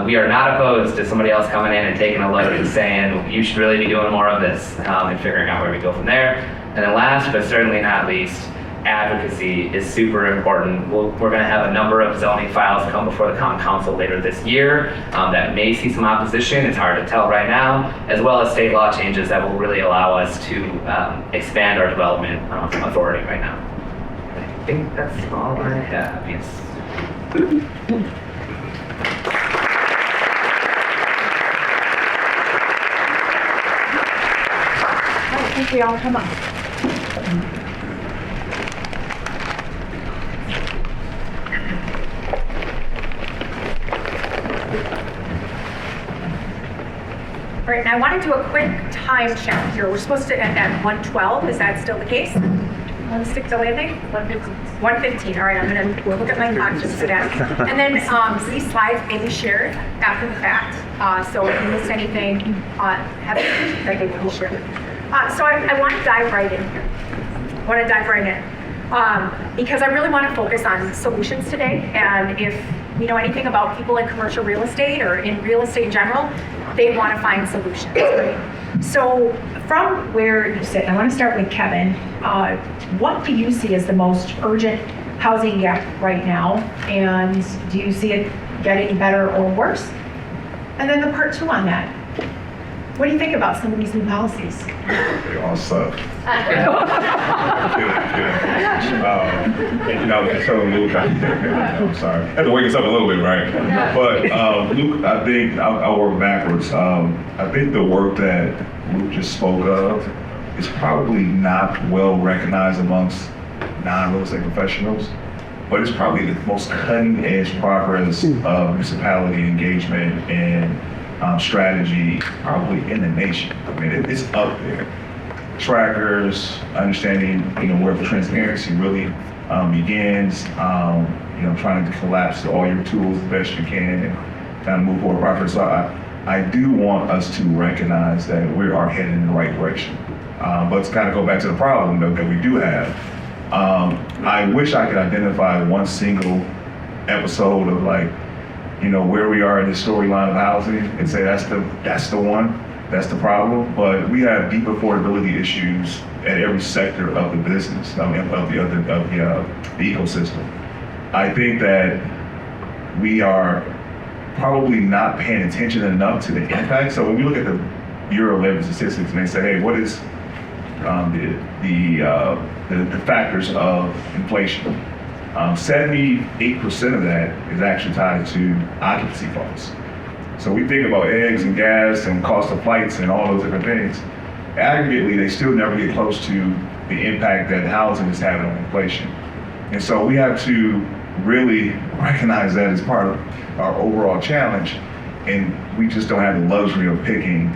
We are not opposed to somebody else coming in and taking a look and saying, you should really be doing more of this, and figuring out where we go from there. And then last, but certainly not least, advocacy is super important. We're going to have a number of zoning files come before the Common Council later this year that may see some opposition. It's hard to tell right now, as well as state law changes that will really allow us to expand our development authority right now. I think that's all I have, yes. I think we all come up. All right, and I want to do a quick time check here. We're supposed to end at 1:12. Is that still the case? Want to stick to landing? 1:15. All right, I'm going to look at my clock just for that. And then these slides may be shared after the fact. So if you missed anything, have it that they will be shared. So I want to dive right in here. Because I really want to focus on solutions today. And if you know anything about people in commercial real estate or in real estate in general, they want to find solutions, right? So from where you sit, I want to start with Kevin. What do you see as the most urgent housing gap right now? And do you see it getting better or worse? And then the part two on that. What do you think about some of these new policies? They all suck. Kidding. You know, so Luke, I'm sorry. I had to wake us up a little bit, right? But Luke, I think I'll work backwards. I think the work that Luke just spoke of is probably not well recognized amongst non-real estate professionals, but it's probably the most cutting edge progress of municipality engagement and strategy probably in the nation. I mean, it's up there. Trackers, understanding, where the transparency really begins, trying to collapse all your tools as best you can and kind of move forward properly. So I do want us to recognize that we are heading in the right direction. But to kind of go back to the problem that we do have, I wish I could identify one single episode of where we are in the storyline of housing and say that's the one, that's the problem. But we have deep affordability issues at every sector of the business, of the ecosystem. I think that we are probably not paying attention enough to the impact. So when we look at the Bureau of Labor Statistics and they say, hey, what is the factors of inflation? 78% of that is actually tied to occupancy costs. So we think about eggs and gas and cost of flights and all those different things. Aggregately, they still never get close to the impact that housing is having on inflation. And so we have to really recognize that as part of our overall challenge. And we just don't have the luxury of picking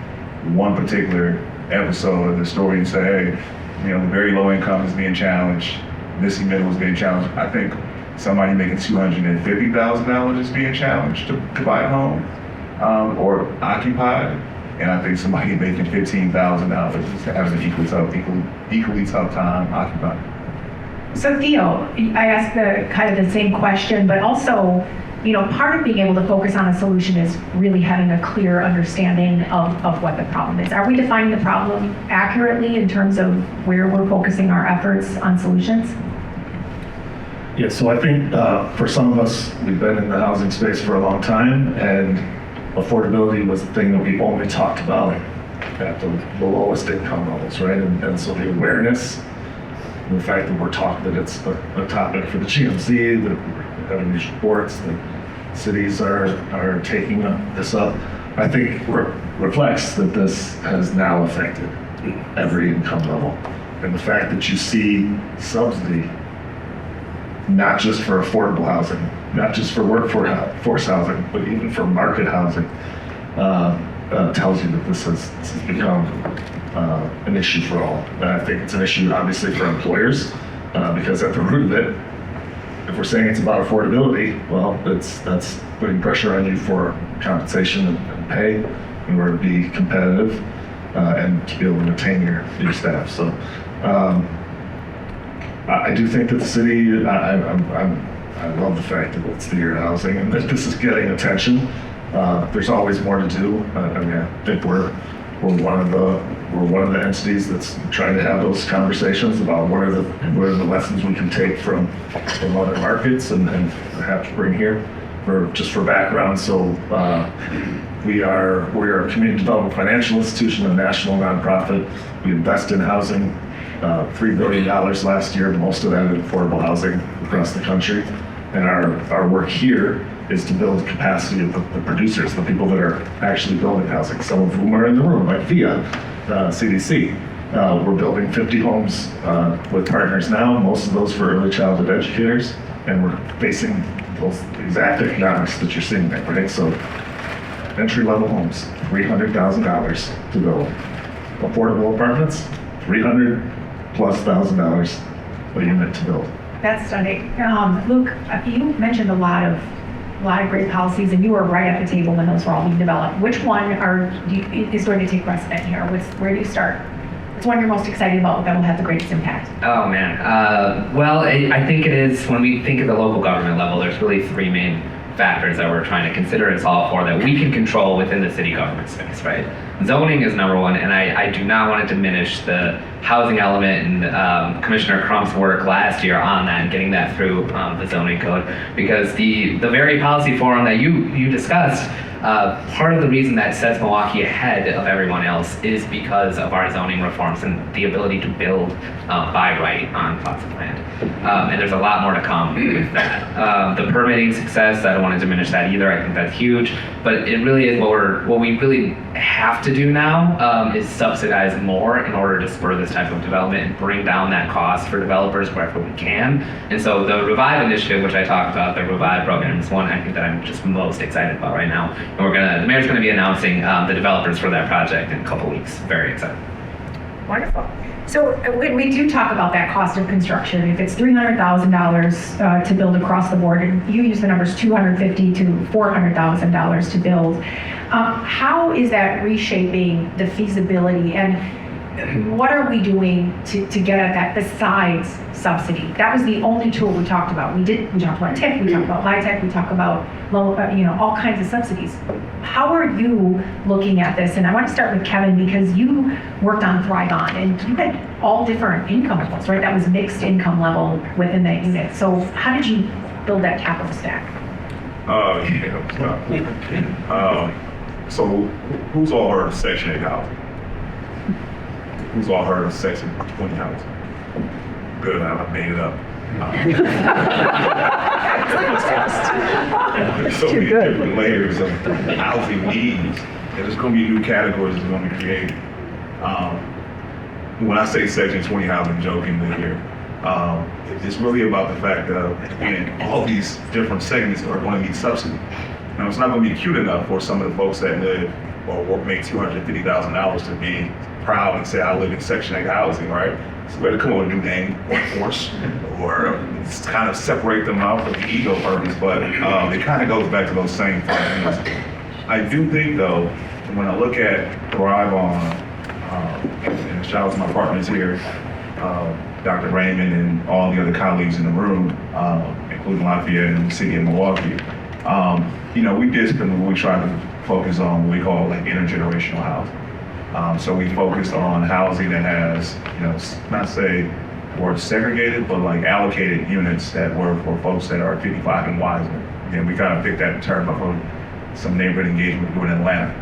one particular episode of the story and say, hey, the very low income is being challenged, this middle is being challenged. I think somebody making $250,000 is being challenged to buy a home or occupied. And I think somebody making $15,000 is having an equally tough time occupied. So Theo, I asked the same question, but also, part of being able to focus on a solution is really having a clear understanding of what the problem is. Are we defining the problem accurately in terms of where we're focusing our efforts on solutions? Yeah, so I think for some of us, we've been in the housing space for a long time, and affordability was the thing that we only talked about at the lowest income levels, right? And so the awareness, and the fact that we're talking, that it's a topic for the GMC, that we're having these reports, that cities are taking this up, I think reflects that this has now affected every income level. And the fact that you see subsidy, not just for affordable housing, not just for workforce housing, but even for market housing, tells you that this has become an issue for all. And I think it's an issue, obviously, for employers, because at the root of it, if we're saying it's about affordability, well, that's putting pressure on you for compensation and pay in order to be competitive and to be able to retain your staff. So I do think that the city, I love the fact that it's the year of housing and that this is getting attention. There's always more to do. I think we're one of the entities that's trying to have those conversations about what are the lessons we can take from other markets and perhaps bring here for background. So we are a community development financial institution, a national nonprofit. We invest in housing, $3 billion last year, most of that in affordable housing across the country. And our work here is to build capacity of the producers, the people that are actually building housing, some of whom are in the room, like via CDC. We're building 50 homes with partners now, most of those for early childhood educators, and we're facing those exact economics that you're seeing there, right? So entry-level homes, $300,000 to build. Affordable apartments, $300,000+ a unit to build. That's stunning. Luke, you mentioned a lot of great policies, and you were right at the table when those were all being developed. Which one is going to take precedent here? Where do you start? Which one you're most excited about that will have the greatest impact? Oh man, well, I think it is, when we think at the local government level, there's really three main factors that we're trying to consider and solve for that we can control within the city government space, right? Zoning is number one, and I do not want to diminish the housing element and Commissioner Crump's work last year on that and getting that through the zoning code, because the very policy forum that you discussed, part of the reason that sets Milwaukee ahead of everyone else is because of our zoning reforms and the ability to build by right on plots of land. And there's a lot more to come with that. The permitting success, I don't want to diminish that either. I think that's huge, but it really is what we really have to do now is subsidize more in order to spur this type of development and bring down that cost for developers wherever we can. And so the Revive initiative, which I talked about, the Revive program, is one I think that I'm just most excited about right now. And the mayor's going to be announcing the developers for that project in a couple weeks. Very excited. Wonderful. So when we do talk about that cost of construction, if it's $300,000 to build across the board, and you use the numbers $250,000 to $400,000 to build, how is that reshaping the feasibility, and what are we doing to get at that besides subsidy? That was the only tool we talked about. We talked about TIF, we talked about LIHTC, we talked about all kinds of subsidies. How are you looking at this? And I want to start with Kevin, because you worked on Thrive On, and you had all different income levels, right? That was mixed income level within that unit. So how did you build that capital stack? So who's all heard of Section 8 housing? Who's all heard of Section 20 housing? Good, I made it up. So many different layers of housing needs, and there's going to be new categories that are going to be created. When I say Section 20 housing, jokingly here, it's really about the fact that again, all these different segments are going to need subsidy. Now, it's not going to be cute enough for some of the folks that live or make $250,000 to be proud and say, I live in Section 8 housing, right? So we better come up with a new name, workforce, or kind of separate them out for the ego purpose, but it kind of goes back to those same things. I do think, though, when I look at Thrive On, and shout out to my partners here, Dr. Raymond and all the other colleagues in the room, including Lafayette and the city of Milwaukee, we discipline, we try to focus on what we call like intergenerational housing. So we focused on housing that has, not say we're segregated, but like allocated units that were for folks that are 55 and wiser. And we kind of picked that term up from some neighborhood engagement we do in Atlanta.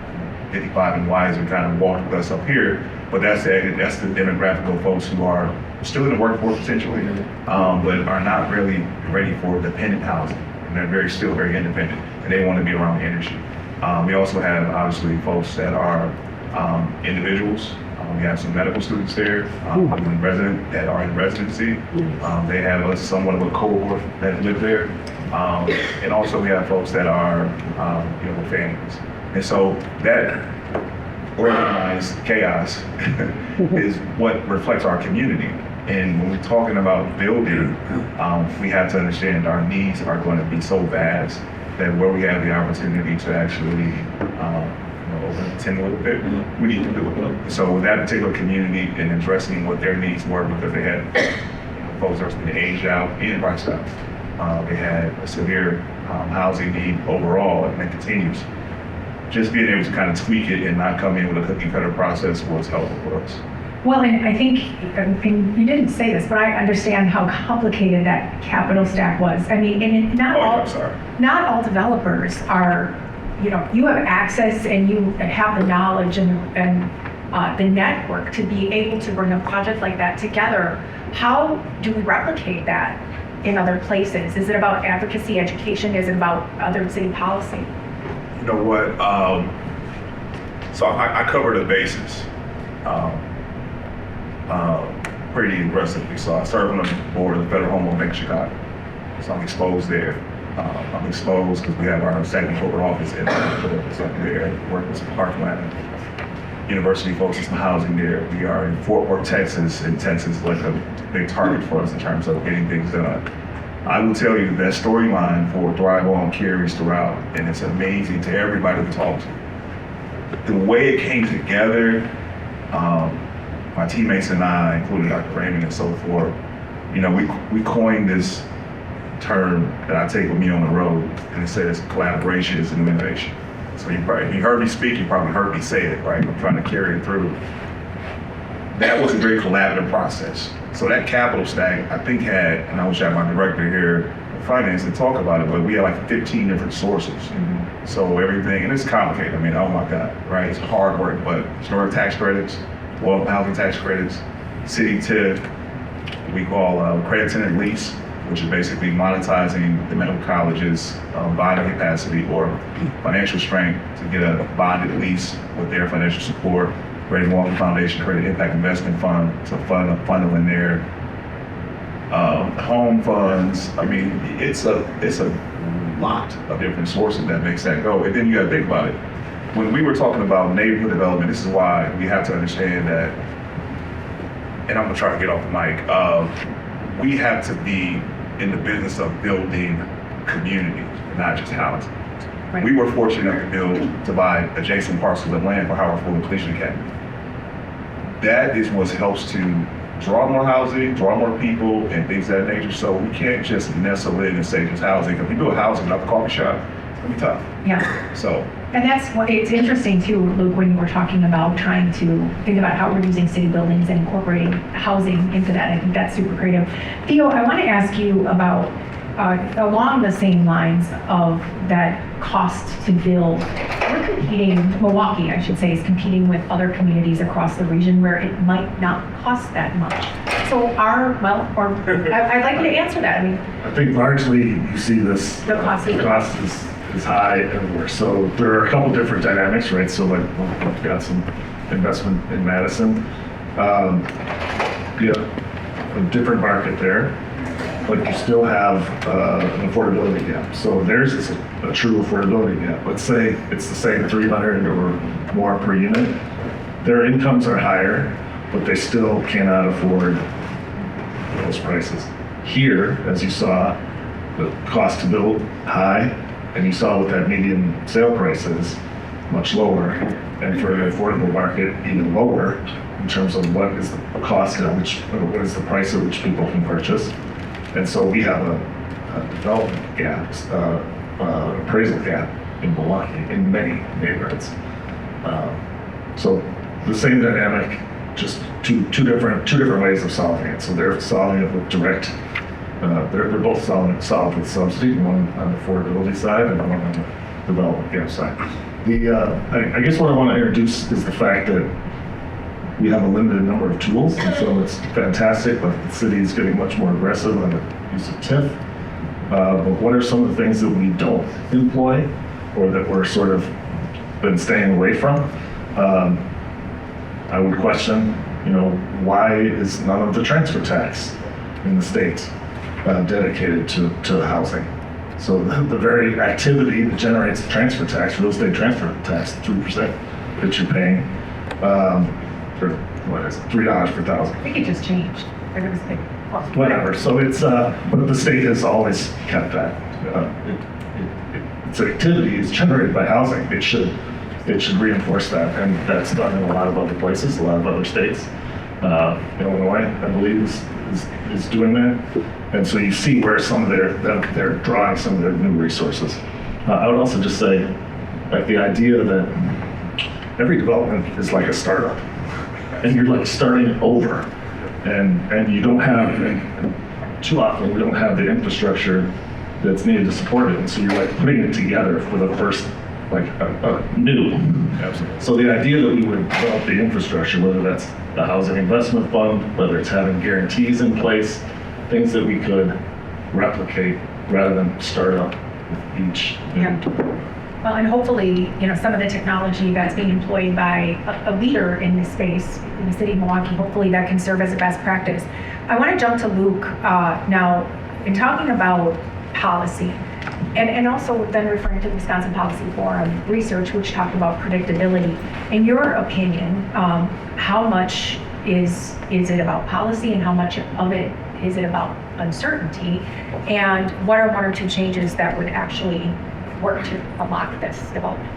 55 and wiser kind of walked with us up here, but that's the demographic of folks who are still in the workforce potentially, but are not really ready for dependent housing. And they're still very independent, and they want to be around energy. We also have obviously folks that are individuals. We have some medical students there that are in residency. They have somewhat of a cohort that live there. And also we have folks that are with families. And so that organized chaos is what reflects our community. And when we're talking about building, we have to understand our needs are going to be so vast that where we have the opportunity to actually overtend a little bit, we need to do it. So with that particular community and addressing what their needs were, because they had folks that were aged out and priced out. They had a severe housing need overall, and it continues. Just being able to kind of tweak it and not come in with a cookie cutter process was helpful for us. Well, and I think, and you didn't say this, but I understand how complicated that capital stack was. I mean, and not all developers are, you have access and you have the knowledge and the network to be able to bring a project like that together. How do we replicate that in other places? Is it about advocacy, education? Is it about other city policy? You know what? So I covered the bases pretty aggressively. So I served on the board of the Federal Home Loan Bank of Chicago. So I'm exposed there. I'm exposed because we have our second corporate office in there, working with some Parkland University folks and some housing there. We are in Fort Worth, Texas, and Texas is like a big target for us in terms of getting things done. I will tell you that storyline for Thrive On carries throughout, and it's amazing to everybody we talk to. The way it came together, my teammates and I, including Dr. Raymond and so forth, we coined this term that I take with me on the road, and it says collaboration is a new innovation. So you heard me speak, you probably heard me say it, right? I'm trying to carry it through. That was a very collaborative process. So that capital stack, I think had, and I wish I had my director here in finance to talk about it, but we had like 15 different sources. Mm-hmm. So everything, and it's complicated. I mean, oh my God, right? It's hard work, but historic tax credits, well, housing tax credits, city TIF, we call credit tenant lease, which is basically monetizing the medical college's bonding capacity or financial strength to get a bonded lease with their financial support. Great Milwaukee Foundation Credit Impact Investment Fund to funnel in there. Home funds. I mean, it's a lot of different sources that makes that go. And then you got to think about it. When we were talking about neighborhood development, this is why we have to understand that and I'm gonna try to get off the mic. We have to be in the business of building community, not just housing. Right. We were fortunate to buy adjacent parcels of land for Howard Fuller Police Academy. That is what helps to draw more housing, draw more people, and things of that nature. So we can't just nestle in and say just housing. If we build housing, not the coffee shop, it's gonna be tough. Yeah. So And that's what, it's interesting too, Luke, when you were talking about trying to think about how we're using city buildings and incorporating housing into that. I think that's super creative. Theo, I want to ask you about, along the same lines of that cost to build, we're competing, Milwaukee, I should say, is competing with other communities across the region where it might not cost that much. So I'd like you to answer that. I mean, I think largely you see this. The cost is high everywhere. So there are a couple different dynamics, right? So like we've got some investment in Madison. You have a different market there, but you still have an affordability gap. So theirs is a true affordability gap. Let's say it's the same 300 or more per unit. Their incomes are higher, but they still cannot afford those prices. Here, as you saw, the cost to build high, and you saw what that median sale price is, much lower, and for an affordable market, even lower in terms of what is the cost at which, or what is the price at which people can purchase. And so we have a development gap, appraisal gap in Milwaukee, in many neighborhoods. So the same dynamic, just two different ways of solving it. So they're solving it with direct. They're both solved with subsidy, one on the affordability side and one on the development gap side. I guess what I want to introduce is the fact that we have a limited number of tools, and so it's fantastic, but the city is getting much more aggressive on the use of TIF. But what are some of the things that we don't employ or that we're sort of been staying away from? I would question, why is none of the transfer tax in the state dedicated to housing? So the very activity that generates the transfer tax, real estate transfer tax, 3% that you're paying, for what is it, $3 per thousand. I think it just changed. There was a big cost. Whatever. So it's but the state has always kept that. Its activity is generated by housing. It should reinforce that, and that's done in a lot of other places, a lot of other states. Illinois, I believe, is doing that, and so you see where some of they're drawing some of their new resources. I would also just say, like the idea that every development is like a startup, and you're like starting over, and you don't have, and too often we don't have the infrastructure that's needed to support it, and so you're like putting it together for the first, like new. Absolutely. So the idea that we would develop the infrastructure, whether that's the housing investment fund, whether it's having guarantees in place, things that we could replicate rather than start up with each. Yeah. Well, and hopefully, some of the technology that's being employed by a leader in this space in the city of Milwaukee, hopefully that can serve as a best practice. I want to jump to Luke now in talking about policy and also then referring to the Wisconsin Policy Forum research, which talked about predictability. In your opinion, how much is it about policy and how much of it is it about uncertainty? And what are one or two changes that would actually work to unlock this development?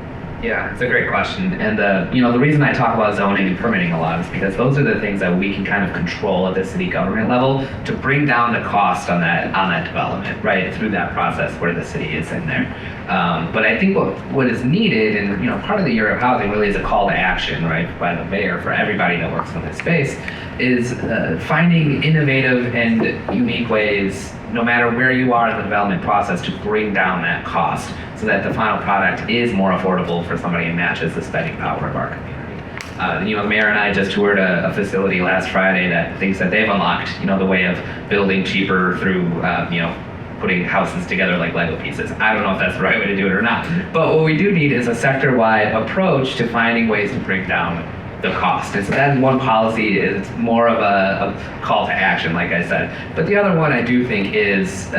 Yeah, it's a great question. And the reason I talk about zoning and permitting a lot is because those are the things that we can kind of control at the city government level to bring down the cost on that development, right, through that process where the city is in there. But I think what is needed, and part of the year of housing really is a call to action, right, by the mayor for everybody that works in this space, is finding innovative and unique ways, no matter where you are in the development process, to bring down that cost so that the final product is more affordable for somebody and matches the spending power of our community. The mayor and I just toured a facility last Friday that thinks that they've unlocked, the way of building cheaper through, putting houses together like Lego pieces. I don't know if that's the right way to do it or not, but what we do need is a sector-wide approach to finding ways to bring down the cost. And so that one policy is more of a call to action, like I said. But the other one I do think is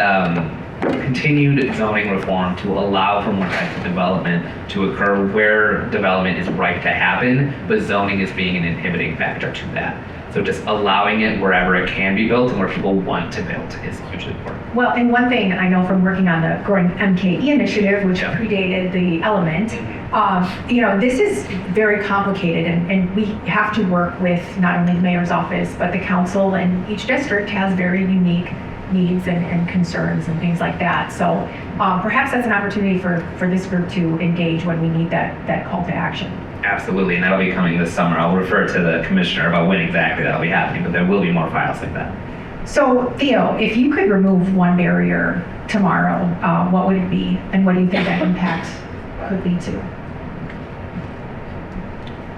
continued zoning reform to allow for more types of development to occur where development is right to happen, but zoning is being an inhibiting factor to that. So So just allowing it wherever it can be built and where people want to build is hugely important. Well, and one thing I know from working on the Growing MKE initiative, which predated the element, this is very complicated, and we have to work with not only the mayor's office, but the council, and each district has very unique needs and concerns and things like that. So perhaps that's an opportunity for this group to engage when we need that call to action. Absolutely, and that'll be coming this summer. I'll refer to the commissioner about when exactly that'll be happening, but there will be more files like that. So Theo, if you could remove one barrier tomorrow, what would it be, and what do you think that impact could lead to?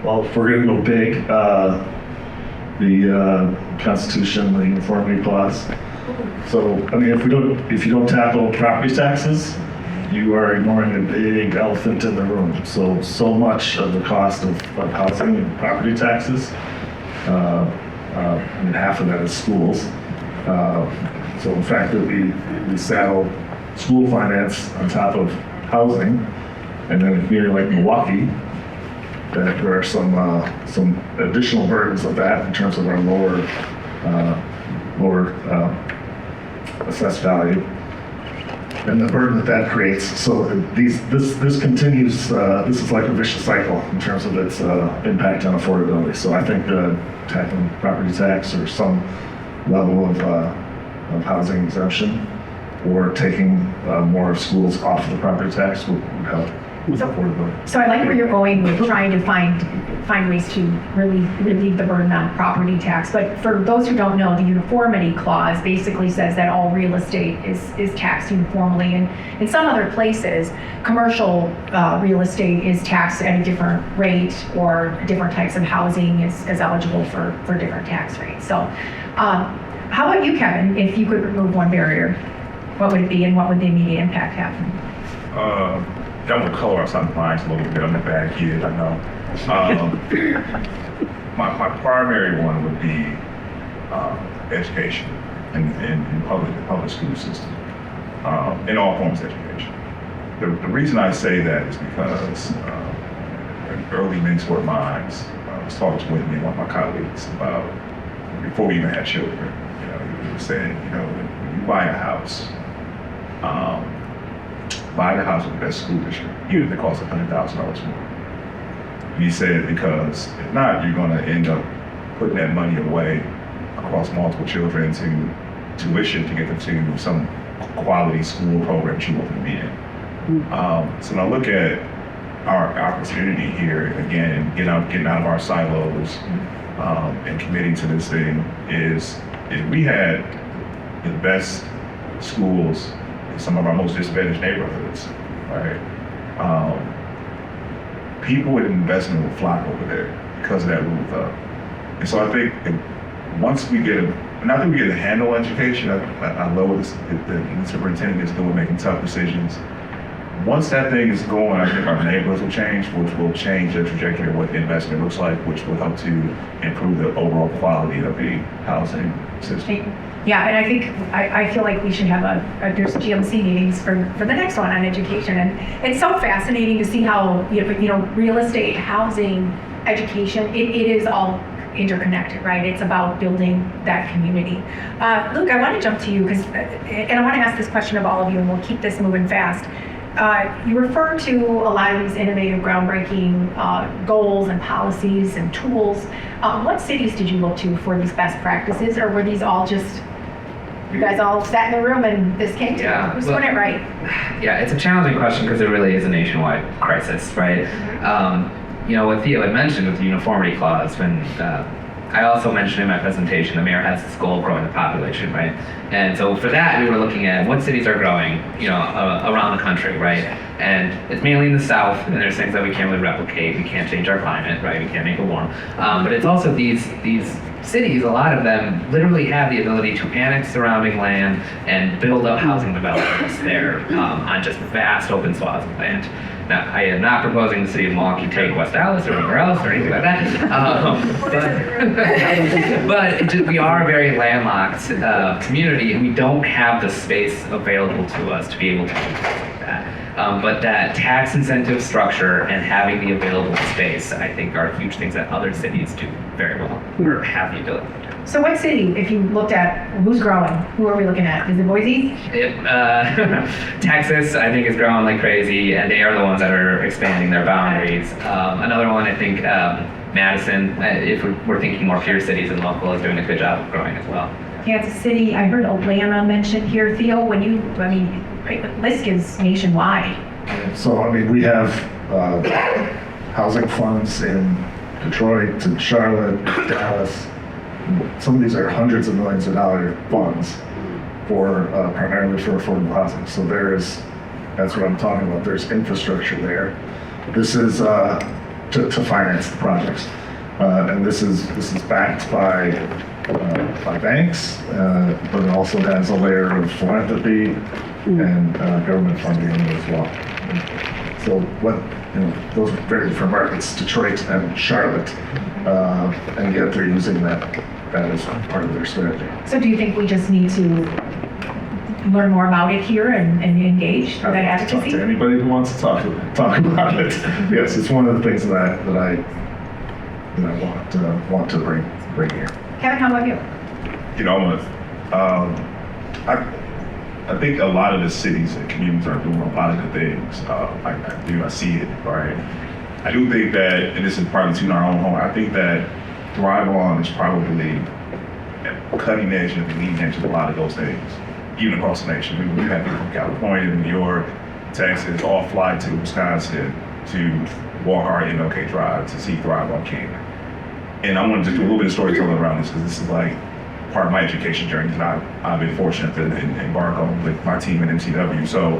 Well, if we're gonna go big, the Constitution, the Uniformity Clause. So, I mean, if you don't tackle property taxes, you are ignoring a big elephant in the room. So much of the cost of housing and property taxes, and half of that is schools. So in fact, we saddle school finance on top of housing, and then in a community like Milwaukee, that there are some additional burdens of that in terms of our lower assessed value, and the burden that creates. So this continues. This is like a vicious cycle in terms of its impact on affordability. So I think tackling property tax or some level of housing exemption, or taking more of schools off the property tax would help with affordability. So I like where you're going with trying to find ways to really relieve the burden on property tax. But for those who don't know, the uniformity clause basically says that all real estate is taxed uniformly. And in some other places, commercial real estate is taxed at a different rate, or different types of housing is eligible for different tax rates. So how about you, Kevin? If you could remove one barrier, what would it be, and what would the immediate impact have? That would color us on minds a little bit. I'm a bad kid, I know. My primary one would be education in the public school system, in all forms of education. The reason I say that is because an early mentor of mine was talking with me, one of my colleagues, about before we even had children. He was saying, when you buy a house, buy the house with the best school district, even if it costs $100,000 more. And he said, because if not, you're going to end up putting that money away across multiple children to tuition to get them to some quality school program that you want them to be in. So when I look at our opportunity here, again, getting out of our silos and committing to this thing, is we had the best schools in some of our most disadvantaged neighborhoods, right? People with investment will flock over there because of that rule of thumb. And so I think once we get a handle on education, I love what the superintendent is doing, making tough decisions. Once that thing is going, I think our neighborhoods will change, which will change the trajectory of what the investment looks like, which will help to improve the overall quality of the housing system. Yeah, and I think I feel like we should have there's GMC meetings for the next one on education, and it's so fascinating to see how real estate, housing, education, it is all interconnected, right? It's about building that community. Luke, I want to jump to you and I want to ask this question of all of you, and we'll keep this moving fast. You refer to a lot of these innovative, groundbreaking goals and policies and tools. What cities did you look to for these best practices, or were these all just, you guys all sat in the room and this came to you? Who's doing it right? Yeah, it's a challenging question because it really is a nationwide crisis, right? What Theo had mentioned with the uniformity clause, when I also mentioned in my presentation, the mayor has this goal of growing the population, right? And so for that, we were looking at what cities are growing, around the country, right? And it's mainly in the South, and there's things that we can't really replicate. We can't change our climate, right? We can't make it warm. But it's also these cities, a lot of them literally have the ability to annex surrounding land and build up housing developments there on just vast open swaths of land. Now, I am not proposing the city of Milwaukee take West Dallas or anywhere else or anything like that. But we are a very landlocked community, and we don't have the space available to us to be able to do things like that. But that tax incentive structure and having the available space, I think, are huge things that other cities do very well, or have the ability. So what city, if you looked at who's growing, who are we looking at? Is it Boise? Texas, I think, is growing like crazy, and they are the ones that are expanding their boundaries. Another one, I think, Madison, if we're thinking more peer cities and local, is doing a good job of growing as well. Kansas City, I heard Atlanta mentioned here. Theo, LISC is nationwide. So, I mean, we have housing funds in Detroit and Charlotte, Dallas. Some of these are hundreds of millions of dollar funds for primarily for affordable housing. So that's what I'm talking about. There's infrastructure there. This is to finance the projects, and this is backed by banks, but it also has a layer of philanthropy and government funding in it as well. So those are very different markets, Detroit and Charlotte, and yet they're using that as part of their strategy. So do you think we just need to learn more about it here and engage for that Talk to advocacy? anybody who wants to talk about it. Yes, it's one of the things that I want to bring here. Kevin, how about you? I think a lot of the cities and communities are doing a lot of good things. I see it, right? I do think that, and this is probably to our own home, I think that Thrive On is probably cutting edge and leading edge of a lot of those things, even across the nation. We have people from California, New York, Texas, all fly to Wisconsin to walk our MLK Drive to see Thrive On King. And I want to just do a little bit of storytelling around this because this is like part of my education journey that I've been fortunate to embark on with my team at MCW. So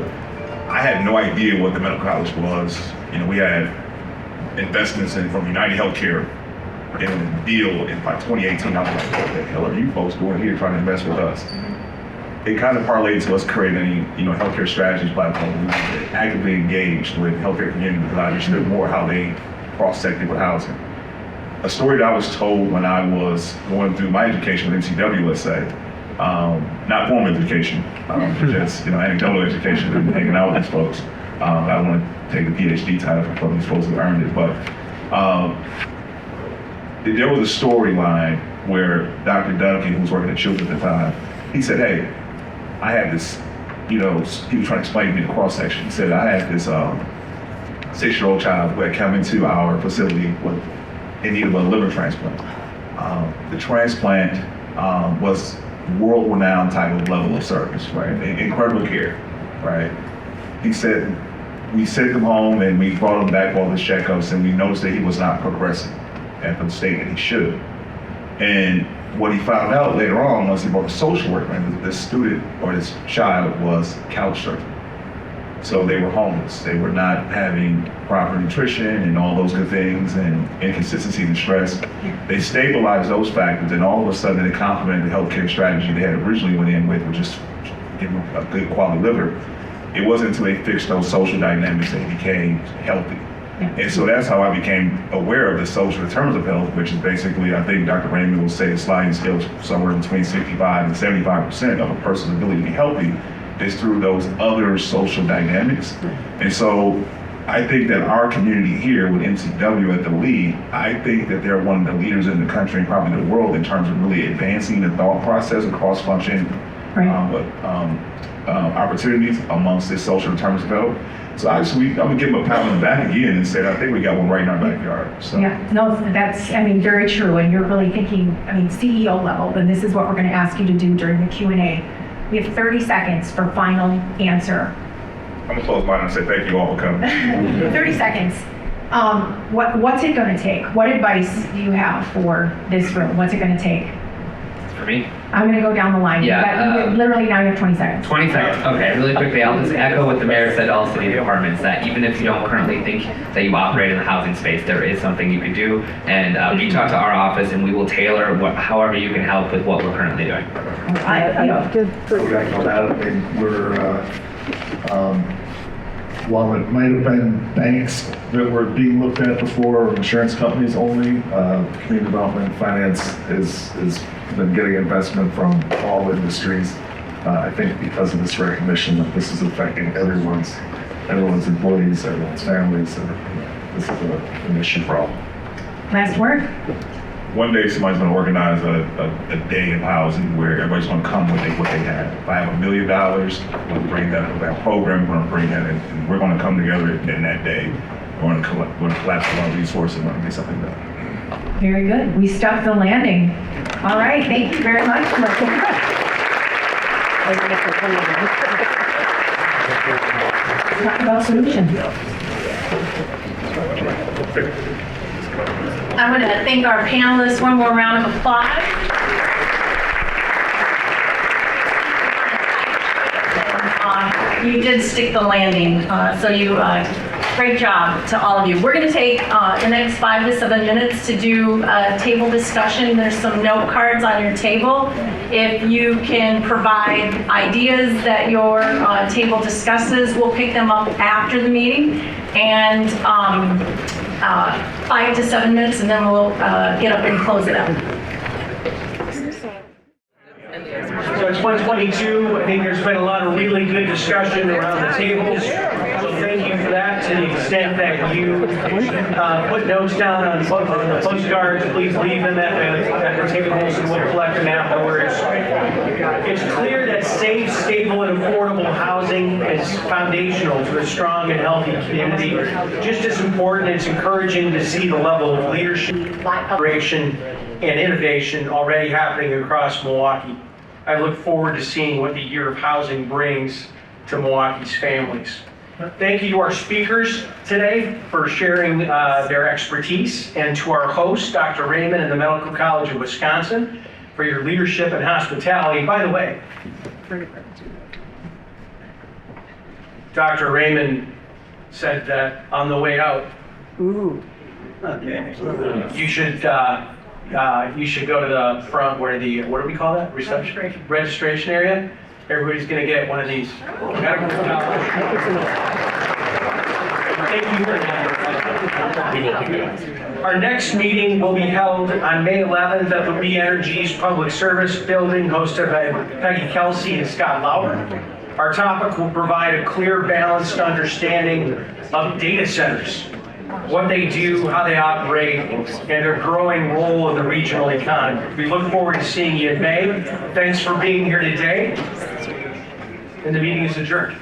I had no idea what the medical college was. We had investments from United Healthcare in a deal in by 2018. I was like, what the hell are you folks doing here trying to invest with us? It kind of parlayed to us creating a healthcare strategies platform. We were actively engaged with healthcare community because I understood more how they cross-sected with housing. A story that I was told when I was going through my education with MCW, let's say, not formal education, just anecdotal education and hanging out with these folks. I don't want to take the PhD title from these folks who earned it, but there was a storyline where Dr. Duncan, who was working at Children at the time, he said, hey, I had this, he was trying to explain to me the cross section. He said, I had this 6-year-old child who had come into our facility in need of a liver transplant. The transplant was world-renowned type of level of service, right? Incredible care, right? He said, we sent him home and we brought him back for all his checkups and we noticed that he was not progressing at the state that he should. And what he found out later on was he brought a social worker and this student or this child was couch surfing. So they were homeless. They were not having proper nutrition and all those good things and inconsistencies and stress. They stabilized those factors and all of a sudden they complemented the healthcare strategy they had originally went in with just give them a good quality liver. It wasn't until they fixed those social dynamics that he became healthy. And so that's how I became aware of the social determinants of health, which is basically, I think Dr. Raymond will say the sliding scale is somewhere between 65 and 75% of a person's ability to be healthy is through those other social dynamics. And so I think that our community here with MCW at the lead, I think that they're one of the leaders in the country and probably the world in terms of really advancing the thought process and cross-function opportunities amongst this social determinants of health. So I'm gonna give them a pat on the back again and say, I think we got one right in our backyard. So. Yeah, no, that's, very true. And you're really thinking, CEO level, then this is what we're going to ask you to do during the Q&A. We have 30 seconds for final answer. I'm gonna close mine and say thank you all for coming. 30 seconds. What's it going to take? What advice do you have for this room? What's it going to take? For me? I'm going to go down the line. Literally now you have 20 seconds. 20 seconds. Okay, really quickly, I'll just echo what the mayor said to all city departments, that even if you don't currently think that you operate in the housing space, there is something you can do. And reach out to our office and we will tailor however you can help with what we're currently doing. While it might have been banks that were being looked at before, or insurance companies only, community development finance has been getting investment from all industries. I think because of this recognition that this is affecting everyone's employees, everyone's families, and this is an issue for all. Last word? one day somebody's gonna organize a day of housing where everybody's gonna come with what they have. If I have $1 million, I'm gonna bring that program, we're gonna bring that in, and we're gonna come together in that day. We're gonna collapse a lot of resources and we're gonna get something done. Very good. We stuck the landing. All right, thank you very much. Talk about solutions. I want to thank our panelists. One more round of applause. You did stick the landing, so you, great job to all of you. We're going to take the next 5 to 7 minutes to do a table discussion. There's some note cards on your table. If you can provide ideas that your table discusses, we'll pick them up after the meeting. And 5 to 7 minutes, and then we'll get up and close it up. So it's 1:22. I think there's been a lot of really good discussion around the tables. So thank you for that. To the extent that you put notes down on the postcards, please leave them at the tables and we'll collect them afterwards. It's clear that safe, stable, and affordable housing is foundational to a strong and healthy community. Just as important, it's encouraging to see the level of leadership, collaboration, and innovation already happening across Milwaukee. I look forward to seeing what the year of housing brings to Milwaukee's families. Thank you to our speakers today for sharing their expertise, and to our host, Dr. Raymond and the Medical College of Wisconsin, for your leadership and hospitality. By the way, Dr. Raymond said that on the way out, you should go to the front where the, what do we call that? Registration area. Everybody's gonna get one of these. Thank you. Our next meeting will be held on May 11th at the We Energy's Public Service Building, hosted by Peggy Kelsey and Scott Lauer. Our topic will provide a clear, balanced understanding of data centers, what they do, how they operate, and their growing role in the regional economy. We look forward to seeing you in May. Thanks for being here today. And the meeting is adjourned.